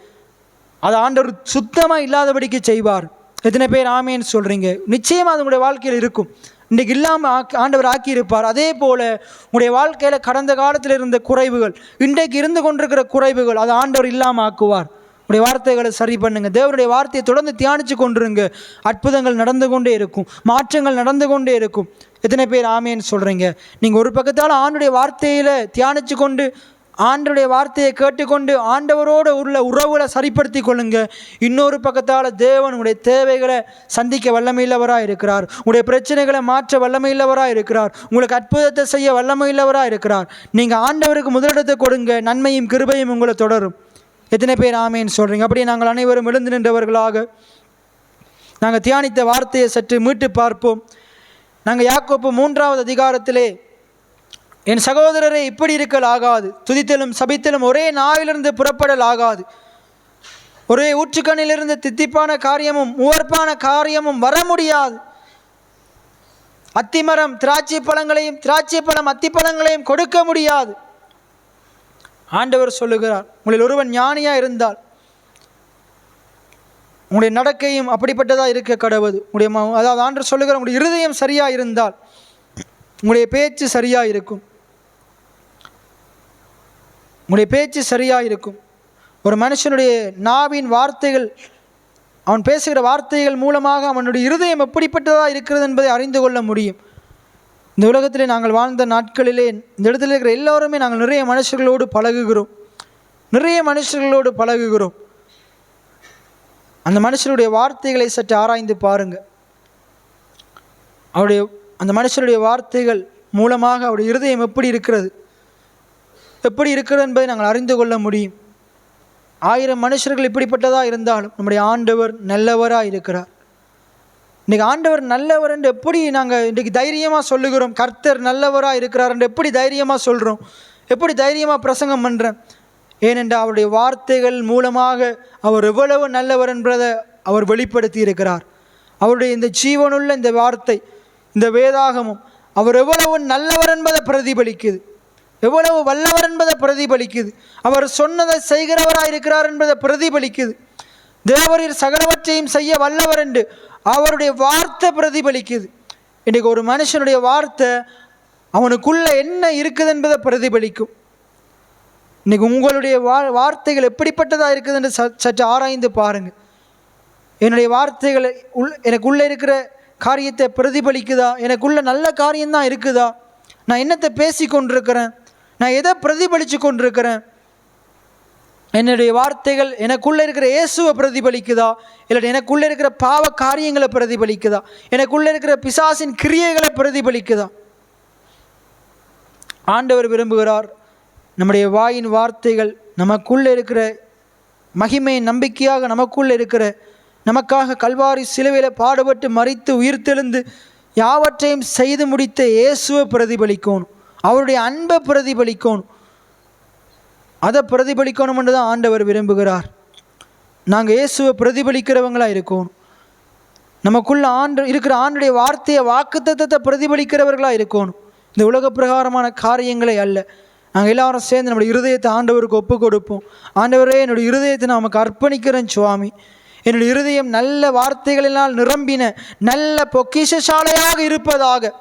அது ஆண்டவர் சுத்தமாக இல்லாதபடிக்கு செய்வார். எத்தனை பேர் ஆமேன்னு சொல்கிறீங்க? நிச்சயமாக அது உங்களுடைய வாழ்க்கையில் இருக்கும். இன்றைக்கு இல்லாமல் ஆண்டவர் ஆக்கியிருப்பார். அதே போல் உங்களுடைய வாழ்க்கையில் கடந்த காலத்தில் இருந்த குறைவுகள், இன்றைக்கு இருந்து கொண்டிருக்கிற குறைவுகள், அது ஆண்டவர் இல்லாமல் ஆக்குவார். உடைய வார்த்தைகளை சரி பண்ணுங்க. தேவனுடைய வார்த்தையை தொடர்ந்து தியானித்து கொண்டிருங்க. அற்புதங்கள் நடந்து கொண்டே இருக்கும், மாற்றங்கள் நடந்து கொண்டே இருக்கும். எத்தனை பேர் ஆமேன்னு சொல்கிறீங்க? நீங்கள் ஒரு பக்கத்தால் ஆண்டுடைய வார்த்தையில் தியானித்து கொண்டு, ஆண்டவருடைய வார்த்தையை கேட்டுக்கொண்டு ஆண்டவரோடு உள்ள உறவுகளை சரிப்படுத்தி கொள்ளுங்க. இன்னொரு பக்கத்தால் தேவன் உங்களுடைய தேவைகளை சந்திக்க வல்லமையுள்ளவராக இருக்கிறார். உங்களுடைய பிரச்சனைகளை மாற்ற வல்லமையுள்ளவராக இருக்கிறார். உங்களுக்கு அற்புதத்தை செய்ய வல்லமையுள்ளவராக இருக்கிறார். நீங்கள் ஆண்டவருக்கு முதலிடத்தை கொடுங்க, நன்மையும் கிருபையும் உங்களை தொடரும். எத்தனை பேர் ஆமேன்னு சொல்கிறீங்க? அப்படியே நாங்கள் அனைவரும் எழுந்து நின்றவர்களாக நாங்கள் தியானித்த வார்த்தையை சற்று மீட்டு பார்ப்போம். நாங்கள் யாக்கோப்பு 3வது அதிகாரத்திலே, என் சகோதரரை இப்படி இருக்கல் ஆகாது, துதித்தலும் சபித்தலும் ஒரே நாவிலிருந்து புறப்படல் ஆகாது, ஒரே ஊற்றுக்கண்ணிலிருந்து தித்திப்பான காரியமும் உவர்ப்பான காரியமும் வர முடியாது. அத்திமரம் திராட்சை பழங்களையும் திராட்சை பழம் அத்திப்பழங்களையும் கொடுக்க முடியாது. ஆண்டவர் சொல்லுகிறார், உங்களில் ஒருவன் ஞானியாக இருந்தால் உங்களுடைய நடக்கையும் அப்படிப்பட்டதாக இருக்க கடவுது. உங்களுடைய அதாவது ஆண்டவர் சொல்லுகிறார், உங்களுடைய இருதயம் சரியாக இருந்தால் உங்களுடைய பேச்சு சரியாக இருக்கும். உங்களுடைய பேச்சு சரியாக இருக்கும். ஒரு மனுஷனுடைய நாவின் வார்த்தைகள், அவன் பேசுகிற வார்த்தைகள் மூலமாக அவனுடைய இருதயம் எப்படிப்பட்டதாக இருக்கிறது என்பதை அறிந்து கொள்ள முடியும். இந்த உலகத்திலே நாங்கள் வாழ்ந்த நாட்களிலே இந்த இடத்துல இருக்கிற எல்லோருமே நாங்கள் நிறைய மனுஷர்களோடு பழகுகிறோம். அந்த மனுஷனுடைய வார்த்தைகளை சற்று ஆராய்ந்து பாருங்கள். அந்த மனுஷனுடைய வார்த்தைகள் மூலமாக அவருடைய இருதயம் எப்படி இருக்கிறது என்பதை நாங்கள் அறிந்து கொள்ள முடியும். 1000 மனுஷர்கள் இப்படிப்பட்டதாக இருந்தாலும் நம்முடைய ஆண்டவர் நல்லவராக இருக்கிறார். இன்றைக்கி ஆண்டவர் நல்லவர் என்று எப்படி நாங்கள் இன்றைக்கி தைரியமாக சொல்லுகிறோம்? கர்த்தர் நல்லவராக இருக்கிறார் என்று எப்படி தைரியமாக சொல்கிறோம்? எப்படி தைரியமாக பிரசங்கம் பண்ணுறேன்? ஏனென்றால் அவருடைய வார்த்தைகள் மூலமாக அவர் எவ்வளவு நல்லவர் என்பதை அவர் வெளிப்படுத்தி இருக்கிறார். அவருடைய இந்த ஜீவனுள்ள இந்த வார்த்தை, இந்த வேதாகமும் அவர் எவ்வளவு நல்லவர் என்பதை பிரதிபலிக்குது, எவ்வளவு வல்லவர் என்பதை பிரதிபலிக்குது. அவர் சொன்னதை செய்கிறவராக இருக்கிறார் என்பதை பிரதிபலிக்குது. தேவரீர் சகலவற்றையும் செய்ய வல்லவர் என்று அவருடைய வார்த்தை பிரதிபலிக்குது. இன்றைக்கு ஒரு மனுஷனுடைய வார்த்தை அவனுக்குள்ள என்ன இருக்குது என்பதை பிரதிபலிக்கும். இன்றைக்கி உங்களுடைய வார்த்தைகள் எப்படிப்பட்டதாக இருக்குது என்று சற்று ஆராய்ந்து பாருங்கள். என்னுடைய வார்த்தைகள் எனக்குள்ளே இருக்கிற காரியத்தை பிரதிபலிக்குதா? எனக்குள்ள நல்ல காரியம்தான் இருக்குதா? நான் என்னத்தை பேசி கொண்டிருக்கிறேன்? நான் எதை பிரதிபலித்து கொண்டிருக்கிறேன்? என்னுடைய வார்த்தைகள் எனக்குள்ளே இருக்கிற இயேசுவை பிரதிபலிக்குதா, இல்லை எனக்குள்ளே இருக்கிற பாவ காரியங்களை பிரதிபலிக்குதா, எனக்குள்ளே இருக்கிற பிசாசின் கிரியைகளை பிரதிபலிக்குதா? ஆண்டவர் விரும்புகிறார் நம்முடைய வாயின் வார்த்தைகள் நமக்குள்ளே இருக்கிற மகிமையின் நம்பிக்கையாக நமக்குள்ளே இருக்கிற, நமக்காக கல்வாரி சிலுவையில் பாடுபட்டு மரித்து உயிர்த்தெழுந்து யாவற்றையும் செய்து முடித்த இயேசுவை பிரதிபலிக்கணும். அவருடைய அன்பை பிரதிபலிக்கணும். அதை பிரதிபலிக்கணும் என்று தான் ஆண்டவர் விரும்புகிறார். நாங்கள் இயேசுவை பிரதிபலிக்கிறவங்களாக இருக்கணும். நமக்குள்ள இருக்கிற ஆண்டுடைய வார்த்தையை வாக்குத்தத்தத்தை பிரதிபலிக்கிறவர்களாக இருக்கணும். இந்த உலக பிரகாரமான காரியங்களே அல்ல. நாங்கள் எல்லாரும் சேர்ந்து நம்முடைய இருதயத்தை ஆண்டவருக்கு ஒப்பு கொடுப்போம். ஆண்டவரே, என்னுடைய இருதயத்தை நான் நமக்கு அர்ப்பணிக்கிறேன் சுவாமி. என்னுடைய இருதயம் நல்ல வார்த்தைகளினால் நிரம்பின நல்ல பொக்கிஷசாலையாக இருப்பதாக.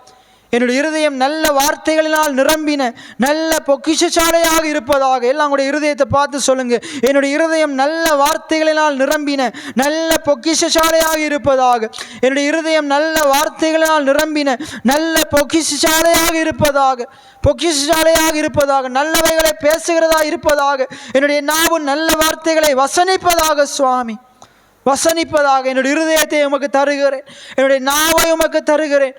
என்னுடைய இருதயம் நல்ல வார்த்தைகளினால் நிரம்பின நல்ல பொக்கிஷசாலையாக இருப்பதாக. எல்லாம் உங்களுடைய இருதயத்தை பார்த்து சொல்லுங்கள். என்னுடைய இருதயம் நல்ல வார்த்தைகளினால் நிரம்பின நல்ல பொக்கிஷசாலையாக இருப்பதாக. என்னுடைய இருதயம் நல்ல வார்த்தைகளினால் நிரம்பின நல்ல பொக்கிஷசாலையாக இருப்பதாக. பொக்கிஷசாலையாக இருப்பதாக. நல்லவைகளை பேசுகிறதா இருப்பதாக. என்னுடைய நாவு நல்ல வார்த்தைகளை வசனிப்பதாக சுவாமி, வசனிப்பதாக. என்னுடைய இருதயத்தை உமக்கு தருகிறேன், என்னுடைய நாவை உமக்கு தருகிறேன்.